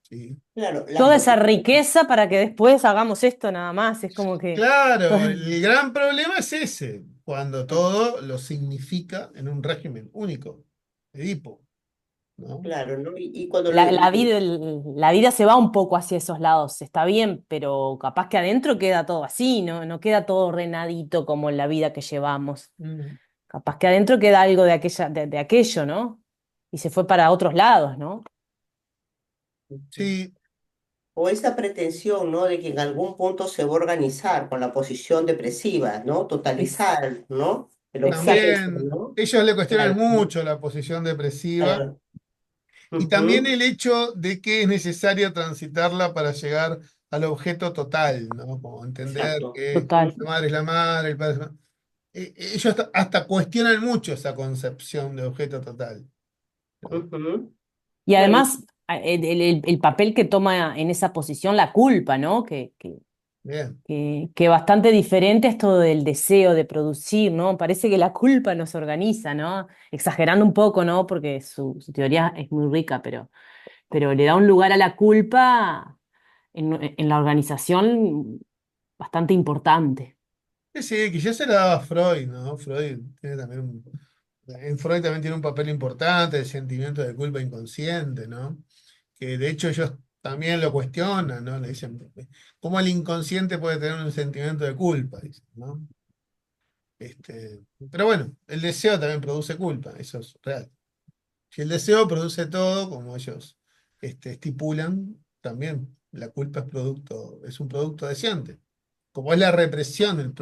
Sí. Claro, la Toda esa posición, riqueza para que después hagamos esto nada más. Es como que. Claro, el gran problema es ese, cuando todo lo significa en un régimen único, Edipo, ¿no? claro, ¿no? Y cuando La vida se va un poco hacia esos lados, está bien, pero capaz que adentro queda todo así, ¿no? No queda todo ordenadito como en la vida que llevamos. Mm. Capaz que adentro queda algo de aquello, ¿no? Y se fue para otros lados, ¿no? Sí, o esa pretensión, ¿no? De que en algún punto se va a organizar con la posición depresiva, ¿no? Ex- Totalizar, ¿no? El objeto, exacto, también ¿no? ellos le cuestionan Claro, mucho la posición depresiva claro. y también Ujú, el hecho de que es necesario transitarla para llegar al objeto total, ¿no? Como entender exacto. que total. la madre es la madre, el padre es la madre. Ellos hasta cuestionan mucho esa concepción de objeto total, ¿no? Ujú. Y Bueno, además, el papel que toma en esa posición la culpa, ¿no? Bien, Que bastante diferente es todo del deseo de producir, ¿no? Parece que la culpa nos organiza, ¿no? Exagerando un poco, ¿no? Porque su teoría es muy rica, pero le da un lugar a la culpa en la organización bastante importante. sí, sí, que ya se la daba Freud, ¿no? Freud tiene también en Freud también tiene un papel importante, el sentimiento de culpa inconsciente, ¿no? Que de hecho ellos también lo cuestionan, ¿no? Le dicen, ¿cómo el inconsciente puede tener un sentimiento de culpa? Dicen, ¿no? Pero bueno, el deseo también produce culpa, eso es real. Si el deseo produce todo, como ellos estipulan, también la culpa es un producto deseante. Como es la represión,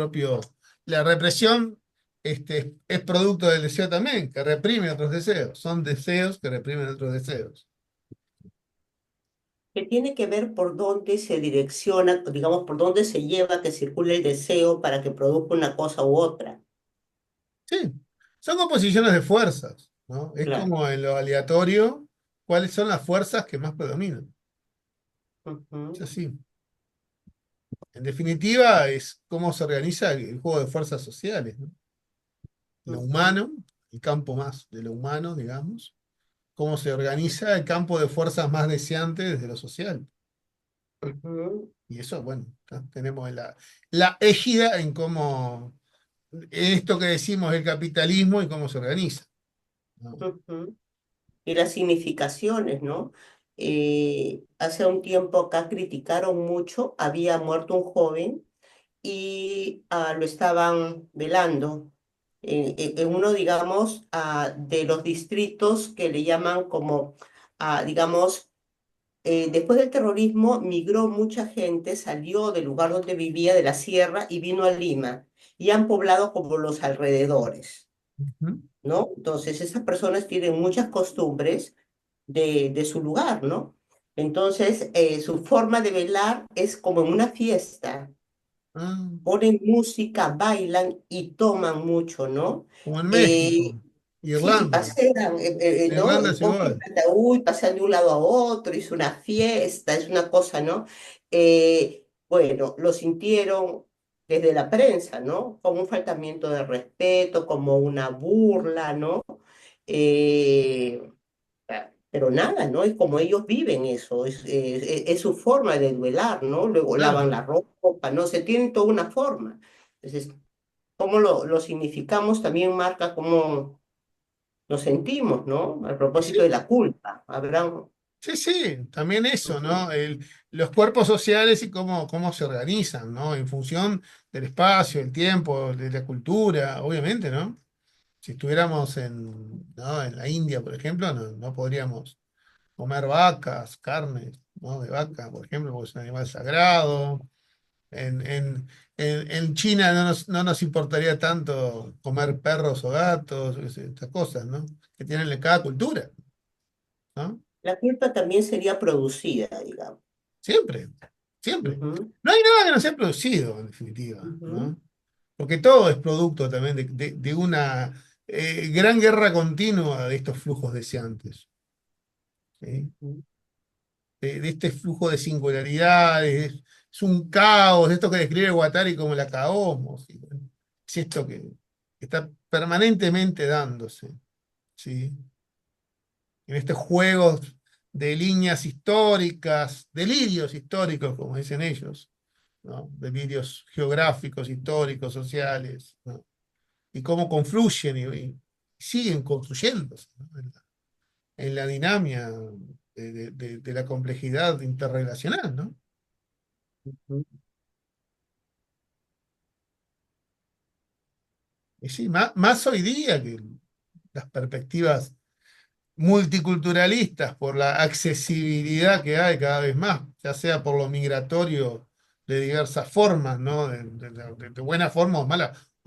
la represión es producto del deseo también, que reprime otros deseos. Son deseos que reprimen otros deseos. que tiene que ver por dónde se direcciona, digamos, por dónde se lleva que circule el deseo para que produzca una cosa u otra. Sí, son composiciones de fuerzas, ¿no? Es Claro. como en lo aleatorio, cuáles son las fuerzas que más predominan. Es Ujú, así. En definitiva, es cómo se organiza el juego de fuerzas sociales, ¿no? Lo ujú, humano, el campo más de lo humano, digamos, cómo se organiza el campo de fuerzas más deseantes desde lo social. ujú, Y eso, bueno, tenemos la égida en cómo, esto que decimos el capitalismo y cómo se organiza, ¿no? ujú. Y las significaciones, ¿no? Hace un tiempo acá criticaron mucho, había muerto un joven y lo estaban velando en uno, digamos, de los distritos que le llaman como, digamos, después del terrorismo migró mucha gente, salió del lugar donde vivía, de la sierra, y vino a Lima, y han poblado como los alrededores, Ujú. ¿no? Entonces, esas personas tienen muchas costumbres de su lugar, ¿no? Entonces, su forma de velar es como en una fiesta. Ah, Ponen música, bailan y toman mucho, ¿no? como en Eh, México, sí, Irlanda. pasean, En ¿no? Irlanda es Cogen igual. el ataúd, pasean de un lado a otro, es una fiesta, es una cosa, ¿no? Bueno, lo sintieron desde la prensa, ¿no? Como un faltamiento de respeto, como una burla, ¿no? Eh, pero nada, ¿no? Es como ellos viven eso, es su forma de duelar, ¿no? Luego Claro. lavan la ropa, ¿no? Se tienen toda una forma. Entonces, cómo lo significamos también marca cómo nos sentimos, ¿no? A propósito de Sí, la culpa. Habrán. sí, sí, también eso, Ujú, ¿no? Los cuerpos sociales y cómo se organizan, ¿no? En función del espacio, el tiempo, de la cultura, obviamente, ¿no? Si estuviéramos ¿no? En la India, por ejemplo, no podríamos comer vacas, carne, ¿no? De vaca, por ejemplo, porque es un animal sagrado. En China no nos importaría tanto comer perros o gatos, estas cosas, ¿no? Que tienen en cada cultura, ¿no? La culpa también sería producida, digamos. Siempre, siempre. Ujú, No hay nada que no sea producido, en definitiva, ujú, ¿no? Porque todo es producto también de una gran guerra continua de estos flujos deseantes, ¿sí? ujú, De este flujo de singularidades, es un caos, esto que describe Guattari como la caosmos, ¿sí? Es esto que está permanentemente dándose, ¿sí? En estos juegos de líneas históricas, delirios históricos, como dicen ellos, ¿no? Delirios geográficos, históricos, sociales, ¿no? Y cómo confluyen y siguen construyéndose, ¿no? En la dinámica de la complejidad interrelacional, ¿no? ujú. Y sí, más hoy día que las perspectivas multiculturalistas, por la accesibilidad que hay cada vez más, ya sea por lo migratorio de diversas formas, ¿no? De buena forma o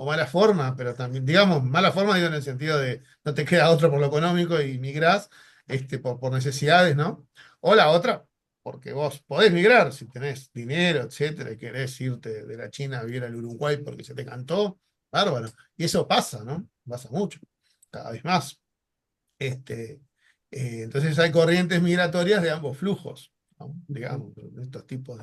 mala forma, pero también, digamos, mala forma digo en el sentido de no te queda otro por lo económico y migrás por necesidades, ¿no? O la otra, porque vos podés migrar si tenés dinero, etcétera, y querés irte de la China a vivir al Uruguay porque se te cantó, bárbaro. Y eso pasa, ¿no? Pasa mucho, cada vez más. Este, entonces hay corrientes migratorias de ambos flujos, ¿no? Digamos, de estos tipos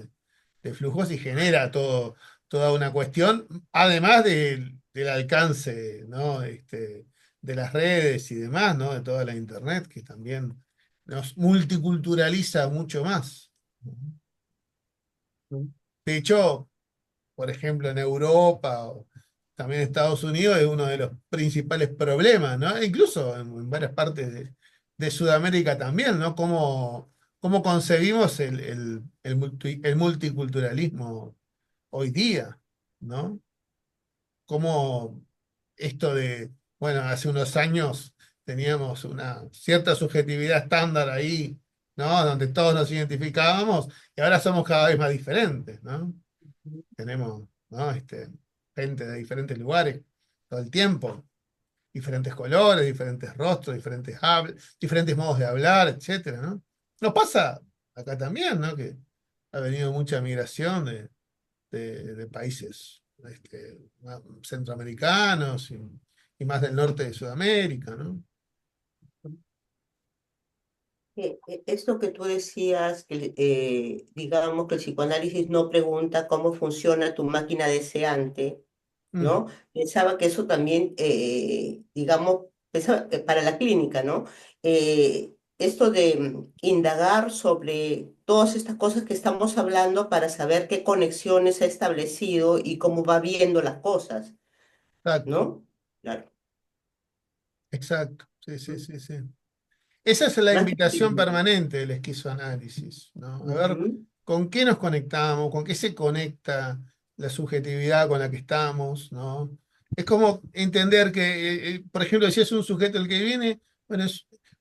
de flujos y genera toda una cuestión, además del alcance, ¿no? De las redes y demás, ¿no? De toda la internet, que también nos multiculturaliza mucho más, ¿no? De hecho, por ejemplo, en Europa o también en Estados Unidos es uno de los principales problemas, ¿no? E incluso en varias partes de Sudamérica también, ¿no? Cómo concebimos el multiculturalismo hoy día, ¿no? Cómo esto de, bueno, hace unos años teníamos una cierta subjetividad estándar ahí, ¿no? Donde todos nos identificábamos y ahora somos cada vez más diferentes, ¿no? Tenemos, ¿no? Gente de diferentes lugares todo el tiempo, diferentes colores, diferentes rostros, diferentes modos de hablar, etcétera, ¿no? Nos pasa acá también, ¿no? Que ha venido mucha migración de países más centroamericanos y más del norte de Sudamérica, ¿no? Esto que tú decías, que, digamos que el psicoanálisis no pregunta cómo funciona tu máquina deseante, Mm, ¿no? Pensaba que eso también, digamos, pensaba, para la clínica, ¿no? Esto de indagar sobre todas estas cosas que estamos hablando para saber qué conexiones ha establecido y cómo va viendo las cosas, exacto, ¿no? Claro. exacto, sí, sí, Mm. sí, sí. Esa es la Más que invitación clínica. permanente del esquizoanálisis, ¿no? A ver Ujú, con qué nos conectamos, con qué se conecta la subjetividad con la que estamos, ¿no? Es como entender que, por ejemplo, si es un sujeto el que viene, bueno,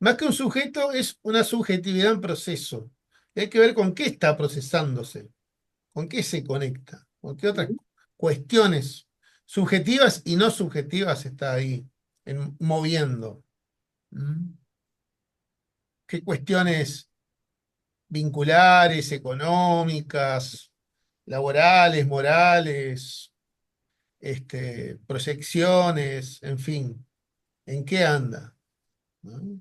más que un sujeto, es una subjetividad en proceso. Y hay que ver con qué está procesándose, con qué se conecta, con qué otras ujú. cuestiones subjetivas y no subjetivas está ahí moviendo. ¿Mm? ¿Qué cuestiones vinculares, económicas, laborales, morales, proyecciones, en fin, ¿en qué anda? ¿No?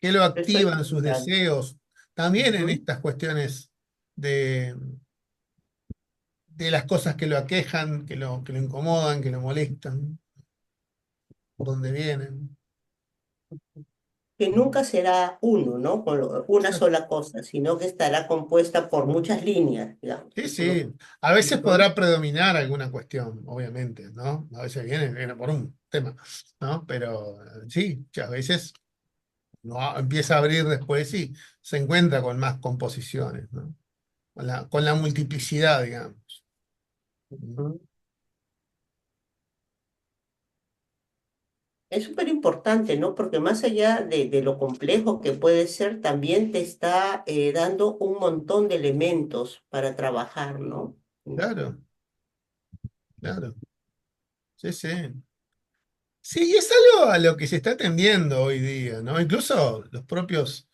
¿Qué lo Estoy activa en sus pensando. deseos? También en Ujú. estas cuestiones de, de las cosas que lo aquejan, que lo incomodan, que lo molestan, por dónde vienen. Que nunca será uno, ¿no? Una Exacto. sola cosa, sino que estará compuesta por muchas líneas, digamos, Sí, ¿no? sí. A veces Ujú, podrá predominar alguna cuestión, obviamente, ¿no? A veces viene por un tema, ¿no? Pero sí, muchas veces empieza a abrir después y se encuentra con más composiciones, ¿no? Con la multiplicidad, digamos. ujú. Es súper importante, ¿no? Porque más allá de lo complejo que puede ser, también te está dando un montón de elementos para trabajar, ¿no? Claro, claro. sí, sí. Sí, y es algo a lo que se está tendiendo hoy día, ¿no? Incluso los propios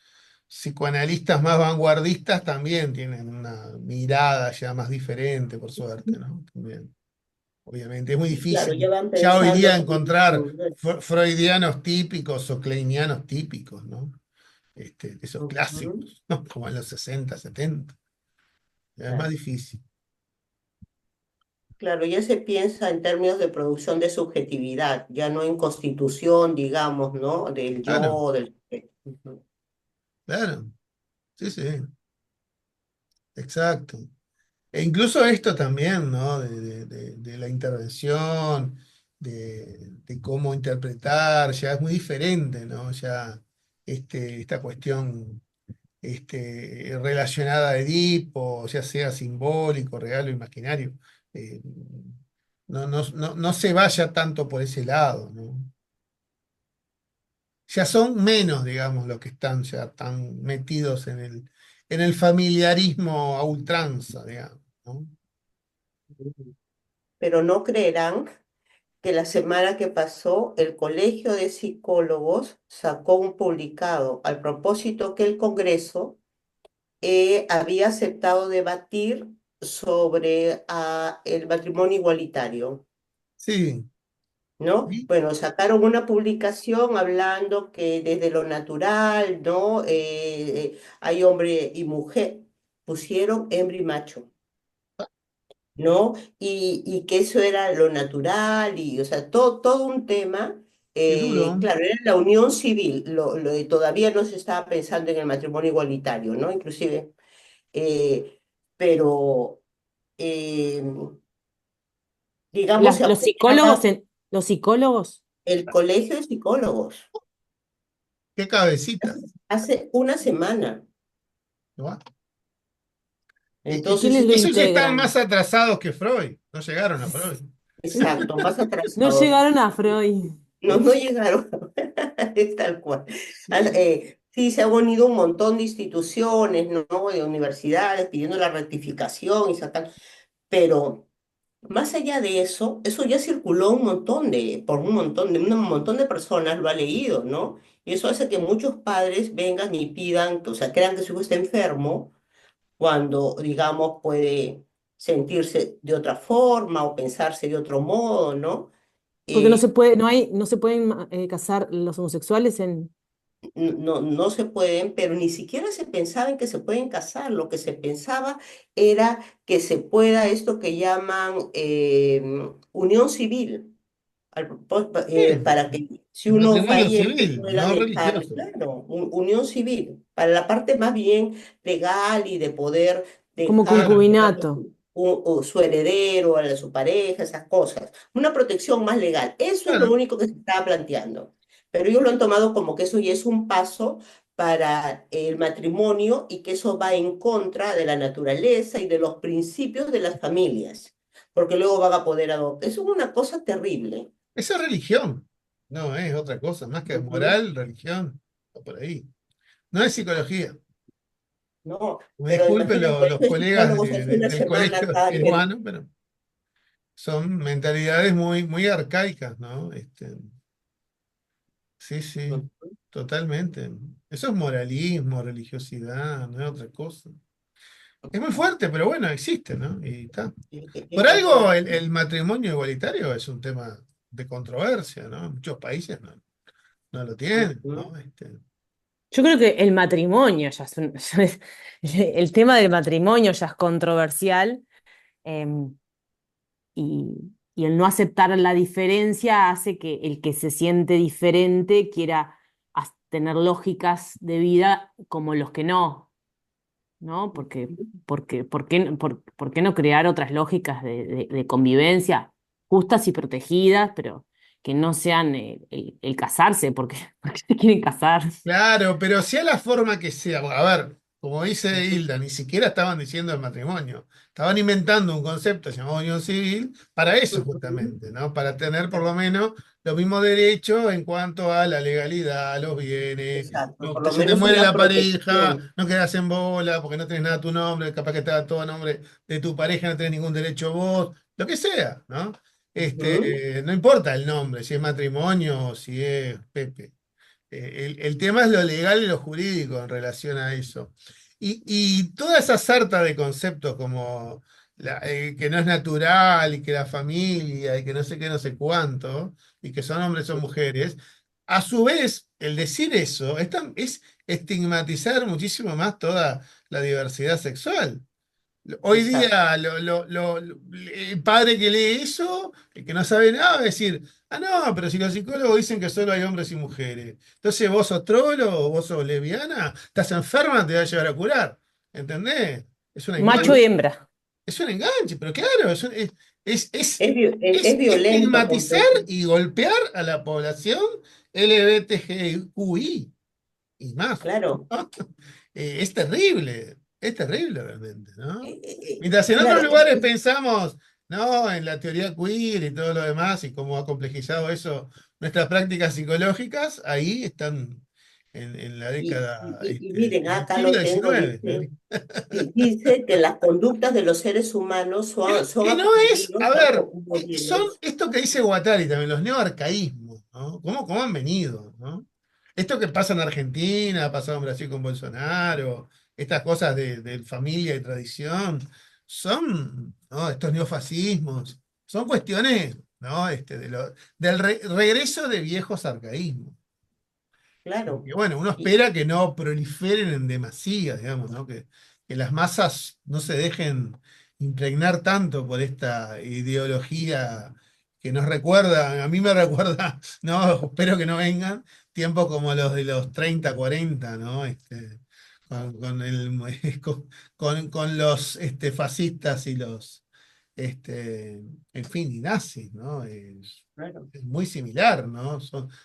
psicoanalistas más vanguardistas también tienen una mirada ya más diferente, por suerte, ¿no? También, obviamente, es muy Claro, ya difícil van ya hoy pensando día así. encontrar freudianos típicos o kleinianos típicos, ¿no? Esos Ujú. clásicos, ¿no? Como en los 60, 70. Ya es más Claro. difícil. Claro, ya se piensa en términos de producción de subjetividad, ya no en constitución, digamos, ¿no? Del Claro, yo, del... Ujú. claro. Sí, sí, exacto. E incluso esto también, ¿no? De la intervención, de cómo interpretar, ya es muy diferente, ¿no? Ya esta cuestión relacionada a Edipo, ya sea simbólico, real o imaginario, eh, no se vaya tanto por ese lado, ¿no? Ya son menos, digamos, los que están ya tan metidos en el familiarismo a ultranza, digamos, ¿no? Pero no creerán que la semana que pasó el Colegio de Psicólogos sacó un publicado al propósito que el Congreso había aceptado debatir sobre el matrimonio igualitario. Sí, ¿No? sí, Bueno, sacaron una publicación hablando que desde lo natural, ¿no? Hay hombre y mujer, pusieron hembra y macho, ¿no? Y que eso era lo natural, y, o sea, todo un tema. qué duro. Claro, era la unión civil, todavía no se estaba pensando en el matrimonio igualitario, ¿no? Inclusive, eh, pero, eh, digamos, se Los psicólogos, apoyaba los psicólogos, el Colegio de Psicólogos. Qué cabecita, Hace una semana. ¿no? Entonces, ¿quiénes lo Esos están integran? más atrasados que Freud, no llegaron a Freud. exacto, más No atrasado. llegaron a Freud. No, no llegaron. Es tal cual. Sí, Sí, se han unido un montón de instituciones, ¿no? De universidades pidiendo la rectificación y sacar. Pero más allá de eso, eso ya circuló por un montón de personas lo ha leído, ¿no? Y eso hace que muchos padres vengan y pidan, o sea, crean que su hijo está enfermo cuando, digamos, puede sentirse de otra forma o pensarse de otro modo, ¿no? Porque no Eh, se puede, no se pueden casar los homosexuales en... no, no se pueden, pero ni siquiera se pensaba en que se pueden casar. Lo que se pensaba era que se pueda esto que llaman unión civil, sí, para que si el uno matrimonio fallece civil, pueda no dejar, religioso. claro, unión civil, para la parte más bien legal y de poder como dejar, Claro, concubinato. o su heredero, su pareja, esas cosas. Una protección más legal. Eso es lo claro. único que se estaba planteando. Pero ellos lo han tomado como que eso ya es un paso para el matrimonio y que eso va en contra de la naturaleza y de los principios de las familias, porque luego van a poder adoptar. Eso es una cosa terrible. Esa es religión, no es otra cosa, más que Ujú. moral, religión, va por ahí. No es psicología. No, Me pero disculpen imagínate, el los colegio de colegas psicólogos hace una del semana colegio acá que peruano, pero son mentalidades muy, muy arcaicas, ¿no? Sí, sí, totalmente. Eso es moralismo, religiosidad, no es otra cosa. Es muy fuerte, pero bueno, existe, ¿no? Y está. es Por muy algo fuerte. el matrimonio igualitario es un tema de controversia, ¿no? Muchos países no lo tienen, Ujú. ¿no? Yo creo que el matrimonio ya es el tema del matrimonio ya es controversial, em, y el no aceptar la diferencia hace que el que se siente diferente quiera tener lógicas de vida como los que no, ¿no? ¿Por qué no crear otras lógicas de convivencia justas y protegidas, pero que no sean el casarse, porque, porque se quieren casar? Claro, pero sea la forma que sea. Bueno, a ver, como dice Hilda, ni siquiera estaban diciendo el matrimonio. Estaban inventando un concepto llamado unión civil para eso Ujú. justamente, ¿no? Para tener por lo menos los mismos derechos en cuanto a la legalidad, a los bienes. Exacto, No, por lo se te menos muere una la pareja, protección. no quedas en bola porque no tenés nada a tu nombre, capaz que está todo a nombre de tu pareja, no tenés ningún derecho vos, lo que sea, ¿no? Ujú. No importa el nombre, si es matrimonio o si es Pepe. El tema es lo legal y lo jurídico en relación a eso. Y toda esa sarta de conceptos como que no es natural y que la familia y que no sé qué, no sé cuánto, y que son hombres o mujeres, a su vez, el decir eso es estigmatizar muchísimo más toda la diversidad sexual. Hoy Exacto, día el padre que lee eso, el que no sabe nada, va a decir, ah, no, pero si los psicólogos dicen que solo hay hombres y mujeres, entonces vos sos trolo, vos sos lesbiana, estás enferma, te va a llevar a curar. ¿Entendés? Es un Macho enganche, y hembra. es un enganche, pero claro, es, es, es es violento estigmatizar completo. y golpear a la población LGBTQI y más. Claro, Es terrible realmente, ¿no? eh, eh, eh, Mientras en otros claro, lugares pensamos, ¿no? En la teoría queer y todo lo demás, y cómo ha complejizado eso nuestras prácticas psicológicas, ahí están en la década, y miren, en el acá siglo lo tengo, XIX, dice, ¿no? dice que las conductas de los seres humanos son Que no es, a aprendidos ver, como son bienes. esto que dice Guattari también, los neoarcaísmos, ¿no? ¿Cómo han venido, ¿no? Esto que pasa en Argentina, ha pasado en Brasil con Bolsonaro, estas cosas de familia y tradición, son, ¿no? Estos neofascismos, son cuestiones, ¿no? Del regreso de viejos arcaísmos. Claro. Que bueno, uno Y, espera que no proliferen en demasía, digamos, ¿no? Que las masas no se dejen impregnar tanto por esta ideología que nos recuerda, a mí me recuerda, no, espero que no vengan, tiempos como los de los 30 40, ¿no? Con, con los fascistas y los, en fin, y nazis, ¿no? claro. Es muy similar, ¿no?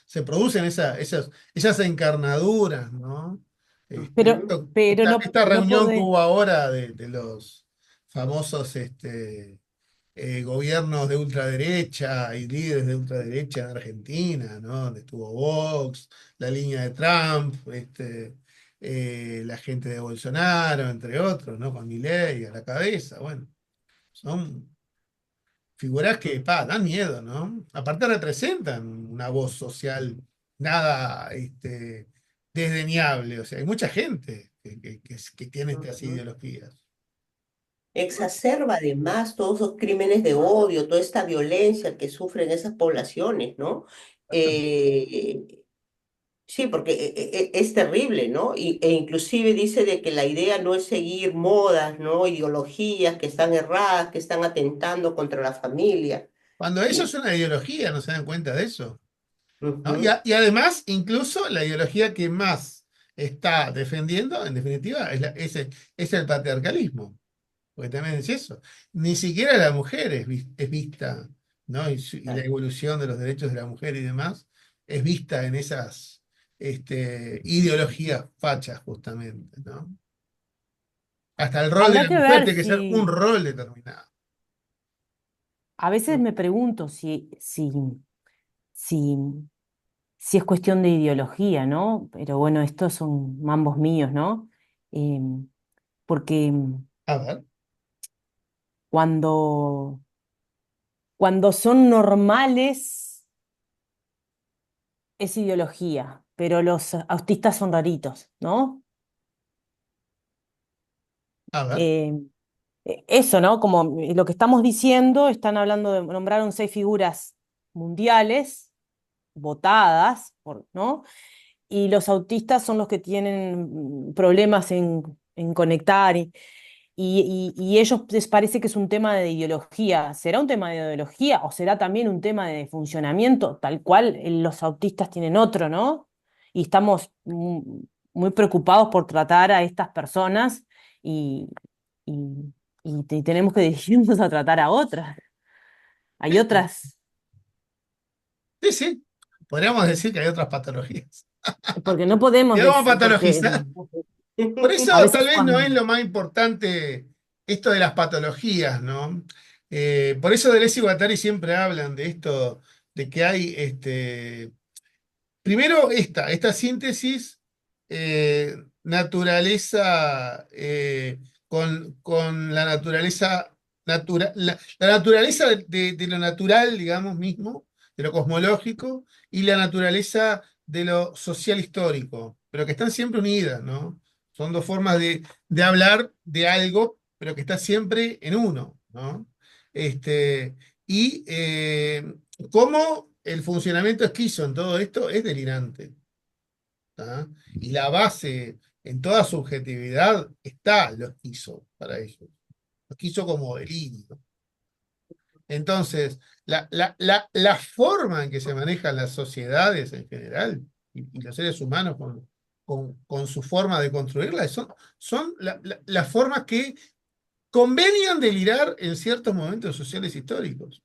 Se producen esas encarnaduras, ¿no? Pero, pero no, Esta no reunión que podés. hubo ahora de los famosos gobiernos de ultraderecha y líderes de ultraderecha en Argentina, ¿no? Donde estuvo Vox, la línea de Trump, la gente de Bolsonaro, entre otros, ¿no? Con Milei a la cabeza, bueno, son figuras que, dan miedo, ¿no? Aparte representan una voz social nada, desdeñable. O sea, hay mucha gente que tiene estas Ujú. ideologías. Exacerba además todos esos crímenes de odio, toda esta violencia que sufren esas poblaciones, ¿no? Eh, sí, porque es terrible, ¿no? E inclusive dice de que la idea no es seguir modas, ¿no? Ideologías que están erradas, que están atentando contra la familia. Cuando eso es Y, una ideología, no se dan cuenta de eso, ¿no? ujú, Y además, incluso la ideología que más está defendiendo, en definitiva, es el patriarcalismo. Porque también es eso. Ni siquiera la mujer es vista, ¿no? Y la claro. evolución de los derechos de la mujer y demás es vista en esas ideologías fachas, justamente, ¿no? Hasta el rol de Habrá la que mujer ver tiene que ser un si, rol determinado. a veces me pregunto si, si es cuestión de ideología, ¿no? Pero bueno, estos son mambos míos, ¿no? Porque A ver, cuando, cuando son normales es ideología, pero los autistas son raritos, ¿no? a ver, Eh, Eso, ¿no? Como lo que estamos diciendo, están hablando de, nombraron 6 figuras mundiales votadas, ¿no? Y los autistas son los que tienen problemas en conectar y ellos les parece que es un tema de ideología. ¿Será un tema de ideología o será también un tema de funcionamiento? Tal cual los autistas tienen otro, ¿no? Y estamos muy preocupados por tratar a estas personas y, y, y tenemos que dirigirnos a tratar a otras. Hay otras, sí, sí. Podríamos decir que hay otras patologías. porque no podemos Y vamos a decir, porque patologizar. Por eso a tal veces vez no cuando... es lo más importante esto de las patologías, ¿no? Por eso Deleuze y Guattari siempre hablan de esto, de que hay, primero esta síntesis, naturaleza, con la naturaleza la naturaleza de lo natural, digamos, mismo, de lo cosmológico, y la naturaleza de lo social histórico, pero que están siempre unidas, ¿no? Son dos formas de hablar de algo, pero que está siempre en uno, ¿no? Este, y cómo el funcionamiento esquizo en todo esto es delirante. ¿Tá? Y la base en toda subjetividad está lo esquizo para ellos. Lo esquizo como delirio. Entonces, la forma en que se manejan las sociedades en general y los seres humanos con su forma de construirlas son las formas que convenian delirar en ciertos momentos sociales históricos,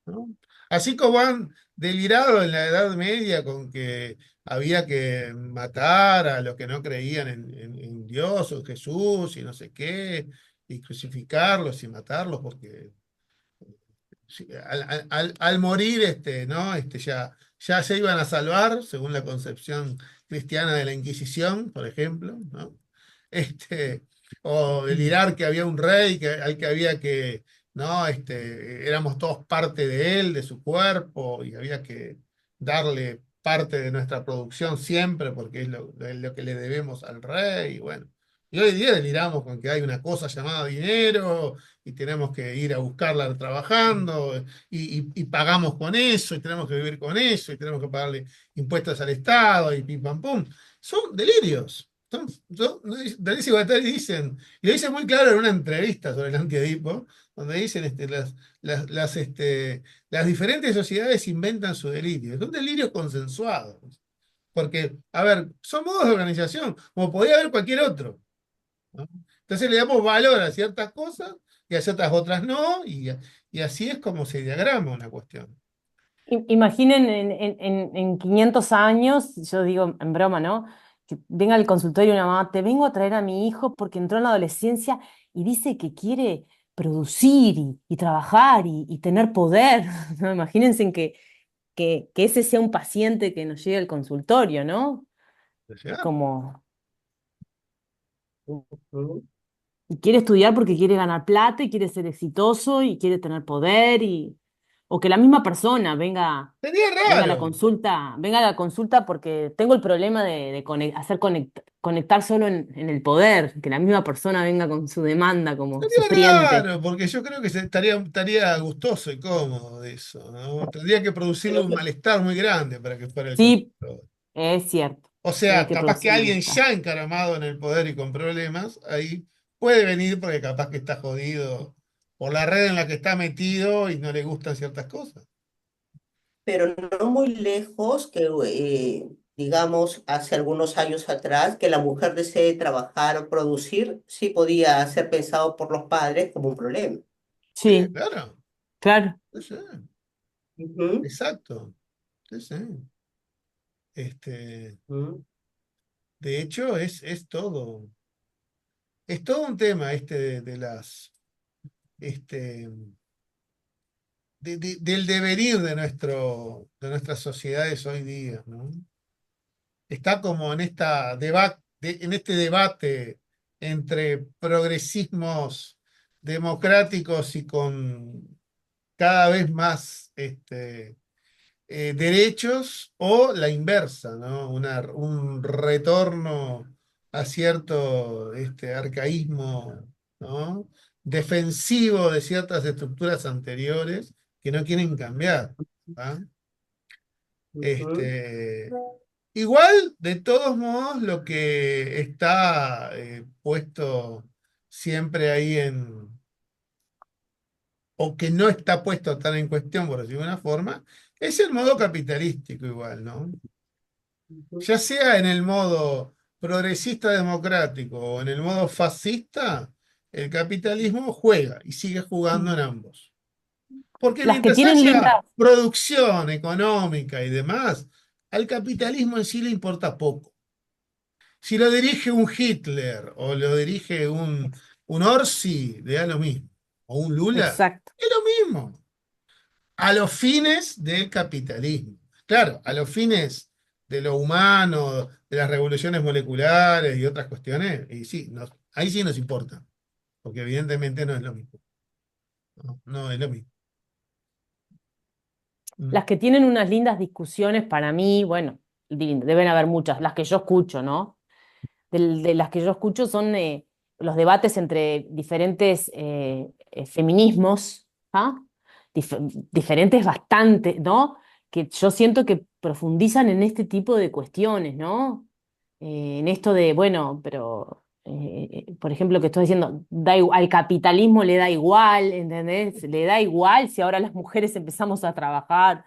¿no? Así como han delirado en la Edad Media con que había que matar a los que no creían en Dios o en Jesús y no sé qué, y crucificarlos y matarlos porque sí, al morir, ¿no? Ya se iban a salvar, según la concepción cristiana de la Inquisición, por ejemplo, ¿no? Este, o delirar que había un rey al que había que, ¿no? Éramos todos parte de él, de su cuerpo, y había que darle parte de nuestra producción siempre, porque es lo que le debemos al rey, y bueno. Y hoy día deliramos con que hay una cosa llamada dinero, y tenemos que ir a buscarla trabajando, y pagamos con eso, y tenemos que vivir con eso, y tenemos que pagarle impuestos al Estado, y pim pam pum. Son delirios. Deleuze y Guattari dicen, y lo dicen muy claro en una entrevista sobre el antiedipo, donde dicen las diferentes sociedades inventan su delirio. Son delirios consensuados. Porque, a ver, son modos de organización, como podía haber cualquier otro, ¿no? Entonces le damos valor a ciertas cosas y a ciertas otras no, y así es como se diagrama una cuestión. Imaginen en 500 años, yo digo en broma, ¿no? Que venga al consultorio una mamá, te vengo a traer a mi hijo porque entró en la adolescencia y dice que quiere producir y trabajar y tener poder, ¿no? Imagínense en que ese sea un paciente que nos llegue al consultorio, ¿no? O Es sea, como, Ujú. y quiere estudiar porque quiere ganar plata y quiere ser exitoso y quiere tener poder o que la misma persona sería raro. venga a la consulta porque tengo el problema de conectar solo en el poder, que la misma persona venga con su demanda como Sería sufriente. raro, porque yo creo que estaría gustoso y cómodo de eso, ¿no? Tendría que producirle Pero un malestar muy grande para que fuera el Sí, consultor. es cierto, O tiene sea, que capaz que producir alguien malestar. ya encaramado en el poder y con problemas, ahí puede venir porque capaz que está jodido por la red en la que está metido y no le gustan ciertas cosas. pero no muy lejos que, digamos, hace algunos años atrás, que la mujer desee trabajar o producir, sí podía ser pensado por los padres como un problema. Sí, Sí, claro. claro. Sí, sí, Ujú, exacto. Sí, sí. Este, ujú, de hecho, es todo un tema de este, del devenir de nuestras sociedades hoy día, ¿no? Está como en este debate entre progresismos democráticos y con cada vez más derechos, o la inversa, ¿no? Un retorno a cierto arcaísmo, ¿no? Defensivo de ciertas estructuras anteriores que no quieren cambiar. ¿Ah? ujú. Este, igual, de todos modos, lo que está puesto siempre ahí o que no está puesto tan en cuestión, por decirlo de una forma, es el modo capitalístico igual, ¿no? Ujú, Ya sea en el modo progresista democrático o en el modo fascista, el capitalismo juega y sigue jugando en ambos. Porque Las que mientras tienen haya lindas, producción económica y demás, al capitalismo en sí le importa poco. Si lo dirige un Hitler o lo dirige un Orsi, le da lo mismo. O un Lula, exacto. es lo mismo. A los fines del capitalismo. Claro, a los fines de lo humano, de las revoluciones moleculares y otras cuestiones, y sí, ahí sí nos importa, porque evidentemente no es lo mismo. No, no es lo mismo. Mm. Las que tienen unas lindas discusiones para mí, bueno, deben haber muchas, las que yo escucho, ¿no? De las que yo escucho son los debates entre diferentes feminismos, ¿ah? Diferentes bastante, ¿no? Que yo siento que profundizan en este tipo de cuestiones, ¿no? En esto de, bueno, pero, por ejemplo, que estoy diciendo, al capitalismo le da igual, ¿entendés? Le da igual si ahora las mujeres empezamos a trabajar.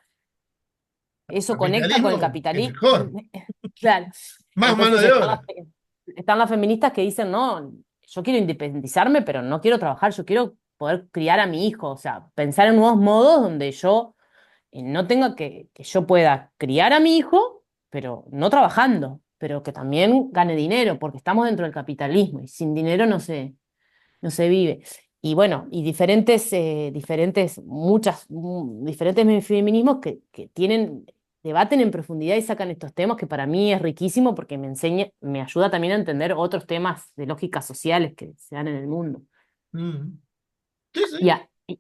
Eso conecta con el Capitalismo es capitalismo. mejor, Claro. más mano Entonces de obra. están las feministas que dicen, no, yo quiero independizarme, pero no quiero trabajar, yo quiero poder criar a mi hijo, o sea, pensar en nuevos modos donde yo no tenga que yo pueda criar a mi hijo, pero no trabajando, pero que también gane dinero, porque estamos dentro del capitalismo y sin dinero no se vive. Y bueno, y diferentes feminismos que debaten en profundidad y sacan estos temas que para mí es riquísimo porque me ayuda también a entender otros temas de lógicas sociales que se dan en el mundo. Mm. Sí, Y, sí, a- y,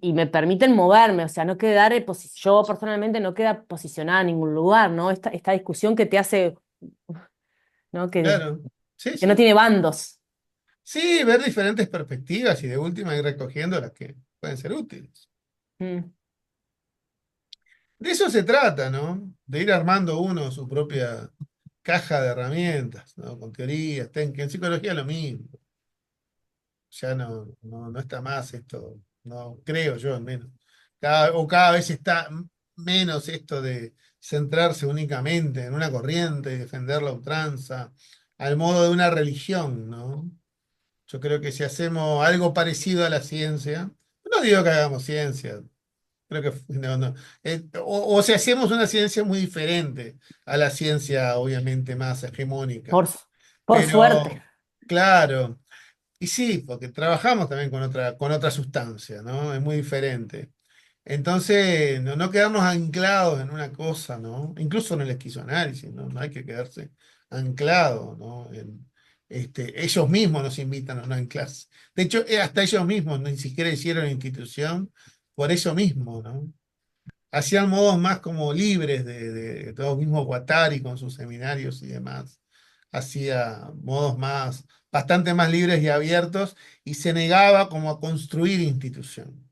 y me permiten moverme, o sea, no quedar, yo personalmente no queda posicionada en ningún lugar, ¿no? Esta discusión que te hace, ¿no? claro. Sí, Que no sí. tiene bandos. Sí, ver diferentes perspectivas y de última ir recogiendo las que pueden ser útiles. Mm. De eso se trata, ¿no? De ir armando uno su propia caja de herramientas, ¿no? Con teorías, técnicas. En psicología lo mismo. Ya no está más esto, no creo yo al menos. Cada vez está menos esto de centrarse únicamente en una corriente y defender la ultranza al modo de una religión, ¿no? Yo creo que si hacemos algo parecido a la ciencia, no digo que hagamos ciencia, creo que no. O si hacemos una ciencia muy diferente a la ciencia, obviamente, más hegemónica. Por, por suerte. Pero, claro, y sí, porque trabajamos también con otra sustancia, ¿no? Es muy diferente. Entonces, no quedarnos anclados en una cosa, ¿no? Incluso en el esquizoanálisis, ¿no? No hay que quedarse anclado, ¿no? Ellos mismos nos invitan a no anclarse. De hecho, hasta ellos mismos ni siquiera hicieron institución por eso mismo, ¿no? Hacían modos más como libres de todo mismo Guattari con sus seminarios y demás. Hacía modos más, bastante más libres y abiertos y se negaba como a construir institución.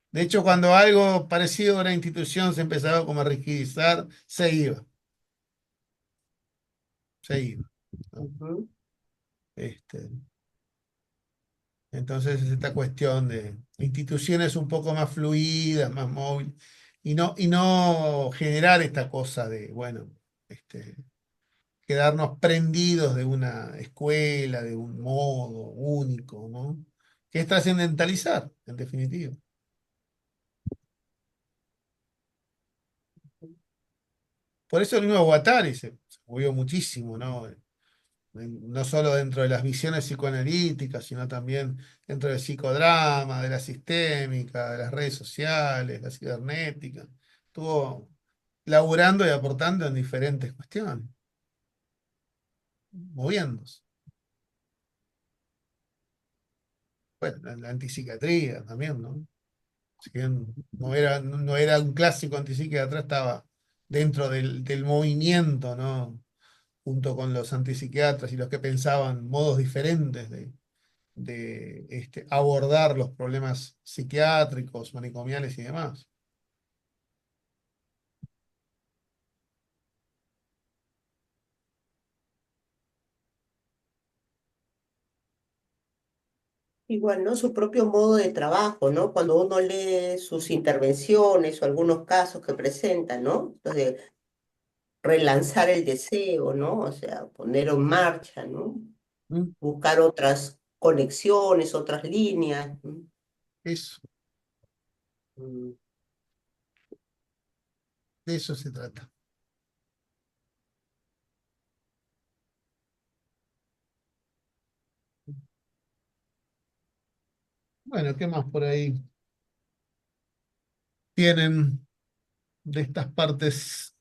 De hecho, cuando algo parecido a una institución se empezaba como a rigidizar, se iba, ¿no? Ujú. Este, entonces es esta cuestión de instituciones un poco más fluidas, más móviles, y no generar esta cosa de, bueno, este, quedarnos prendidos de una escuela, de un modo único, ¿no? Que es trascendentalizar, en definitiva. Por eso el mismo Guattari se movió muchísimo, ¿no? No solo dentro de las visiones psicoanalíticas, sino también dentro del psicodrama, de la sistémica, de las redes sociales, la cibernética. Estuvo laburando y aportando en diferentes cuestiones, moviéndose. Bueno, la antipsiquiatría también, ¿no? Si bien no era un clásico antipsiquiatra, estaba dentro del movimiento, ¿no? Junto con los antipsiquiatras y los que pensaban modos diferentes de abordar los problemas psiquiátricos, manicomiales y demás. Igual, ¿no? Su propio modo de trabajo, ¿no? Cuando uno lee sus intervenciones o algunos casos que presentan, ¿no? Entonces, relanzar el deseo, ¿no? O sea, poner en marcha, ¿no? ¿Mm? Buscar otras conexiones, otras líneas. ¿No? Eso, Mm. de eso se trata. Bueno, ¿qué más por ahí tienen de estas partes?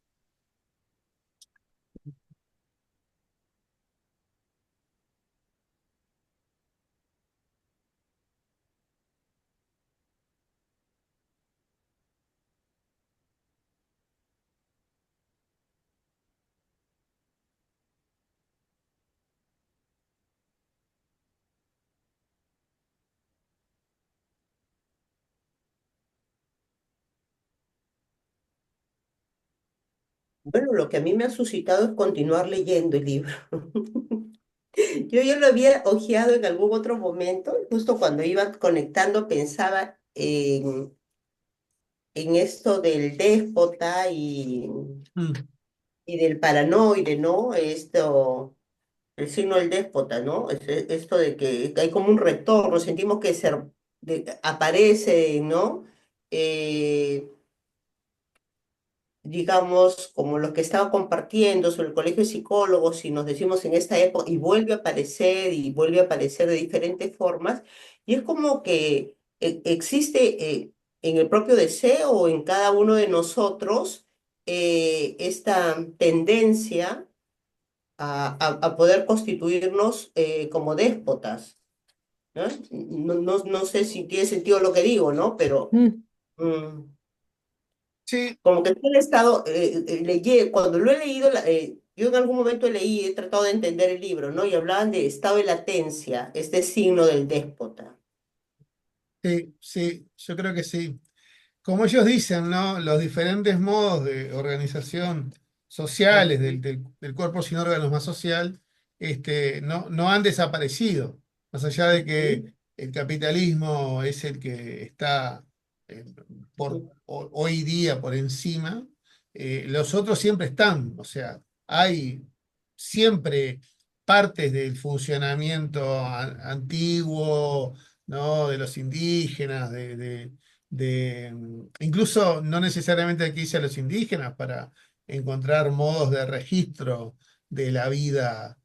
Bueno, lo que a mí me ha suscitado es continuar leyendo el libro. Yo ya lo había hojeado en algún otro momento, justo cuando iba conectando pensaba en esto del déspota Mm. y del paranoide, ¿no? Esto, el signo del déspota, ¿no? Esto de que hay como un retorno, sentimos que aparece, ¿no? Eh, digamos, como los que estaba compartiendo sobre el colegio de psicólogos, y nos decimos en esta época, y vuelve a aparecer y vuelve a aparecer de diferentes formas, y es como que existe en el propio deseo o en cada uno de nosotros esta tendencia a poder constituirnos como déspotas, ¿no? No sé si tiene sentido lo que digo, ¿no? Pero... Mm. mm, Sí, como que he estado, cuando lo he leído, yo en algún momento leí, he tratado de entender el libro, ¿no? Y hablaban de estado de latencia, este signo del déspota. sí, sí, yo creo que sí. Como ellos dicen, ¿no? Los diferentes modos de organización sociales Ujú, del cuerpo sin órganos más social, no han desaparecido. Más allá de ujú, que el capitalismo es el que está eh, hoy día por encima, los otros siempre están. O sea, hay siempre partes del funcionamiento antiguo, ¿no? De los indígenas, incluso no necesariamente hay que irse a los indígenas para encontrar modos de registro de la vida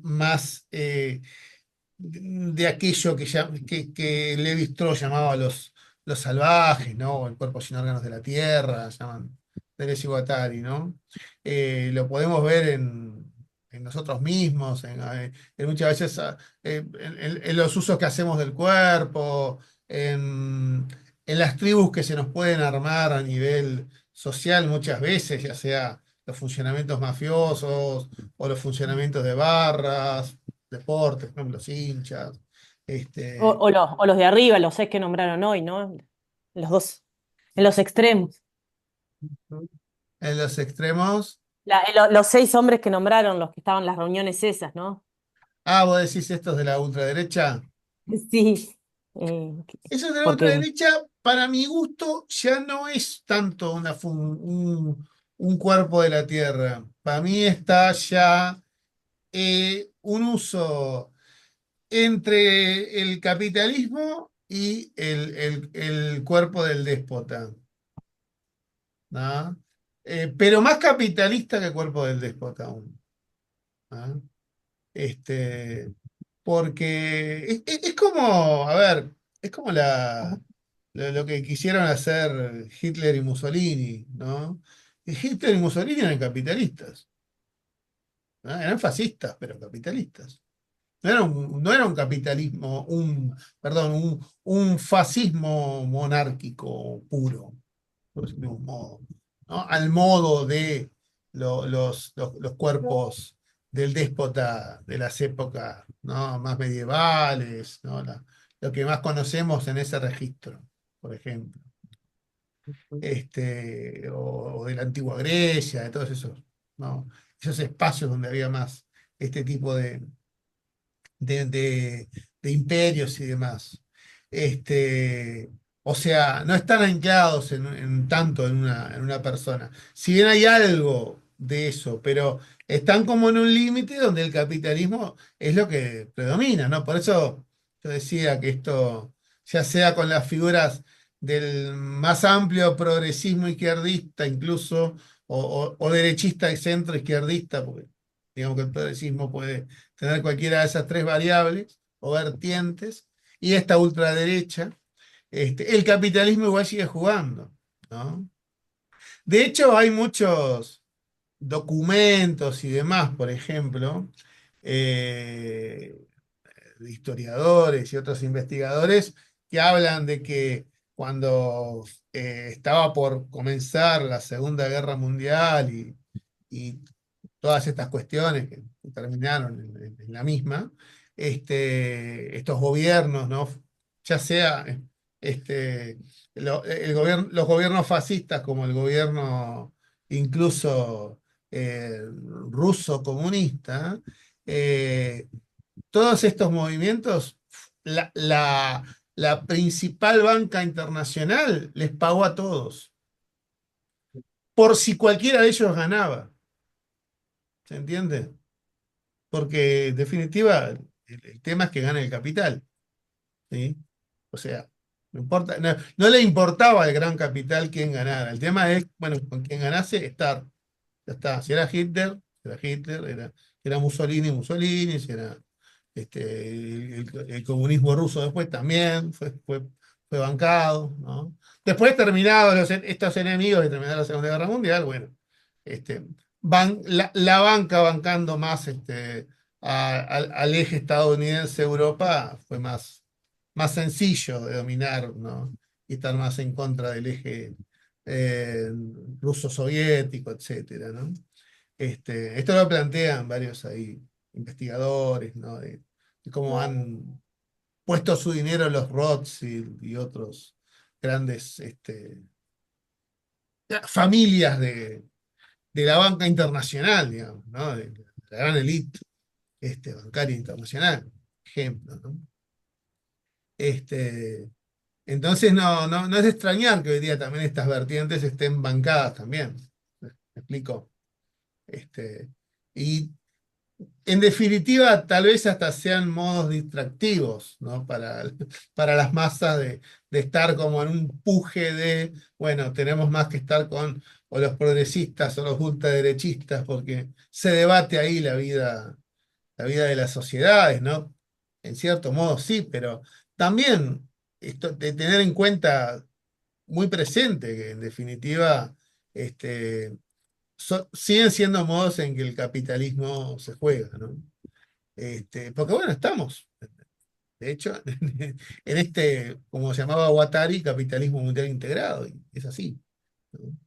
más de aquello que Levi-Strauss llamaba los salvajes, ¿no? O el cuerpo sin órganos de la tierra, llaman Deleuze y Guattari, ¿no? Lo podemos ver en nosotros mismos, en muchas veces en los usos que hacemos del cuerpo, en las tribus que se nos pueden armar a nivel social muchas veces, ya sea los funcionamientos mafiosos o los funcionamientos de barras, deportes, ¿no? Los hinchas. Este, O los de arriba, los seis que nombraron hoy, ¿no? Los dos, en los extremos. en los extremos. Los seis hombres que nombraron, los que estaban en las reuniones esas, ¿no? Ah, vos decís estos de la ultraderecha. Sí, eh, Esos de la porque ultraderecha, para mi gusto, ya no es tanto un cuerpo de la tierra. Para mí está ya un uso entre el capitalismo y el cuerpo del déspota, ¿no? Pero más capitalista que cuerpo del déspota aún, ¿no? Este, porque es como, a ver, es como lo que quisieron hacer Hitler y Mussolini, ¿no? Y Hitler y Mussolini eran capitalistas, ¿no? Eran fascistas, pero capitalistas. No era un capitalismo, perdón, un fascismo monárquico puro, por decirlo de un modo, ¿no? Al modo de los cuerpos del déspota de las épocas, ¿no? Más medievales, ¿no? Lo que más conocemos en ese registro, por ejemplo, o de la antigua Grecia, de todos esos, ¿no? Esos espacios donde había más este tipo de, de- de imperios y demás. O sea, no están anclados tanto en una persona. Si bien hay algo de eso, pero están como en un límite donde el capitalismo es lo que predomina, ¿no? Por eso yo decía que esto, ya sea con las figuras del más amplio progresismo izquierdista, incluso, o derechista y centro izquierdista, porque digamos que el progresismo puede tener cualquiera de esas tres variables o vertientes, y esta ultraderecha, el capitalismo igual sigue jugando, ¿no? De hecho, hay muchos documentos y demás, por ejemplo, eh, de historiadores y otros investigadores que hablan de que cuando estaba por comenzar la Segunda Guerra Mundial y todas estas cuestiones que terminaron en la misma, estos gobiernos, ¿no? Ya sea los gobiernos fascistas como el gobierno incluso ruso comunista, eh, todos estos movimientos, la, la, la principal banca internacional les pagó a todos, por si cualquiera de ellos ganaba, ¿se entiende? Porque en definitiva el tema es que gane el capital, ¿sí? O sea, no importa, no le importaba al gran capital quién ganara, el tema es, bueno, con quien ganase, estar. Ya está. Si era Hitler, era Hitler, era Mussolini, Mussolini, si era el comunismo ruso después también fue bancado, ¿no? Después terminados estos enemigos de terminar la Segunda Guerra Mundial, bueno, este, la banca bancando más al eje estadounidense-Europa fue más sencillo de dominar, ¿no? Y estar más en contra del eje eh, ruso-soviético, etcétera, ¿no? Esto lo plantean varios ahí investigadores, ¿no? De cómo han puesto su dinero los Rothschild y otros grandes familias de la banca internacional, digamos, ¿no? De la gran élite bancaria internacional, ejemplo, ¿no? Entonces no es de extrañar que hoy día también estas vertientes estén bancadas también. ¿Me explico? Y en definitiva, tal vez hasta sean modos distractivos, ¿no? Para las masas de estar como en un puje de, bueno, tenemos más que estar con o los progresistas o los ultraderechistas, porque se debate ahí la vida de las sociedades, ¿no? En cierto modo sí, pero también esto de tener en cuenta muy presente que en definitiva siguen siendo modos en que el capitalismo se juega, ¿no? Porque bueno, estamos, de hecho, en como se llamaba Guattari, capitalismo mundial integrado, y es así, ¿no?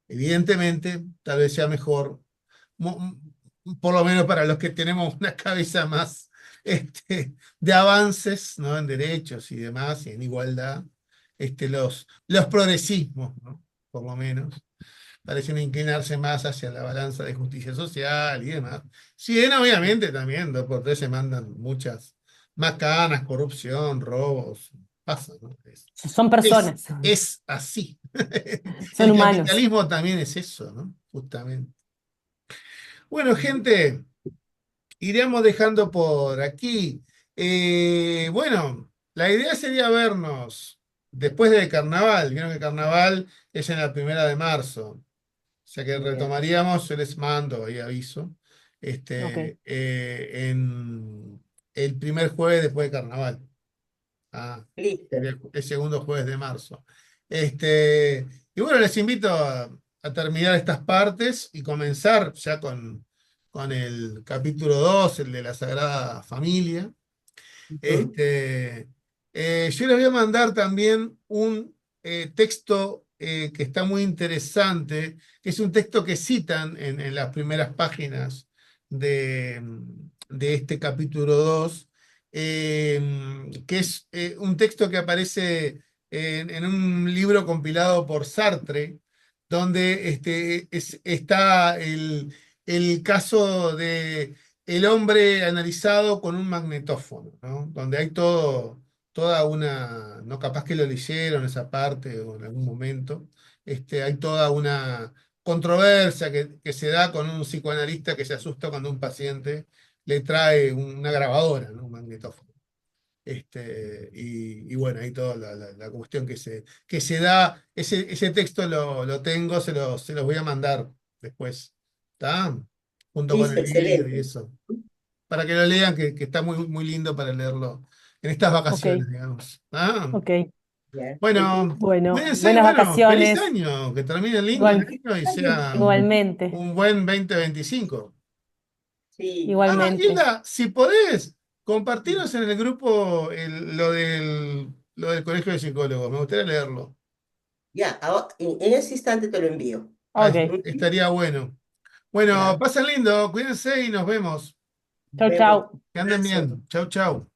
Evidentemente, tal vez sea mejor, por lo menos para los que tenemos una cabeza más de avances, ¿no? En derechos y demás, y en igualdad, los progresismos, ¿no? Por lo menos parecen inclinarse más hacia la balanza de justicia social y demás. Si bien, obviamente, también dos por tres se mandan muchas macanas, corrupción, robos, pasa, ¿no? Son Es, personas, es así. son El humanos. capitalismo también es eso, ¿no? Justamente. Bueno, gente, iremos dejando por aquí. Bueno, la idea sería vernos después del carnaval. Vieron que el carnaval es en la 1 de marzo. O sea que Bien, retomaríamos, yo les mando ahí aviso, Ok, en el primer jueves después de carnaval. Ah, listo. sería el segundo jueves de marzo. Este, y bueno, les invito a terminar estas partes y comenzar ya con el capítulo 2 el de la Sagrada Familia. Ujú. Este, yo les voy a mandar también un texto que está muy interesante, que es un texto que citan en las primeras páginas de este capítulo 2, que es un texto que aparece en un libro compilado por Sartre, donde está el caso de el hombre analizado con un magnetófono, ¿no? Donde hay toda una, no capaz que lo leyeron esa parte o en algún momento, hay toda una controversia que se da con un psicoanalista que se asusta cuando un paciente le trae una grabadora, ¿no? Un magnetófono. Y bueno, ahí toda la cuestión que se da, ese texto lo tengo, se los voy a mandar después, ¿está? Junto con Listo, el libro y excelente. eso, para que lo lean, que está muy, muy lindo para leerlo en estas ok, vacaciones, digamos. ¿Ah? ok. Ya, muy bien. Bueno, Bueno, cuídense, buenas bueno, feliz vacaciones. año, que termine lindo el Igual, año y Año. sea igualmente, un buen 2025. Sí, Ah, igualmente. Hilda, si podés, compartirnos en el grupo lo del Colegio de Psicólogos, me gustaría leerlo. ya, en ese instante te lo envío. Ah, Ok, Ujú. estaría bueno. Bueno, Ya, pasen lindo, cuídense y nos vemos. nos chau, vemos. chau. Que anden Abrazo. bien. Chau, chau.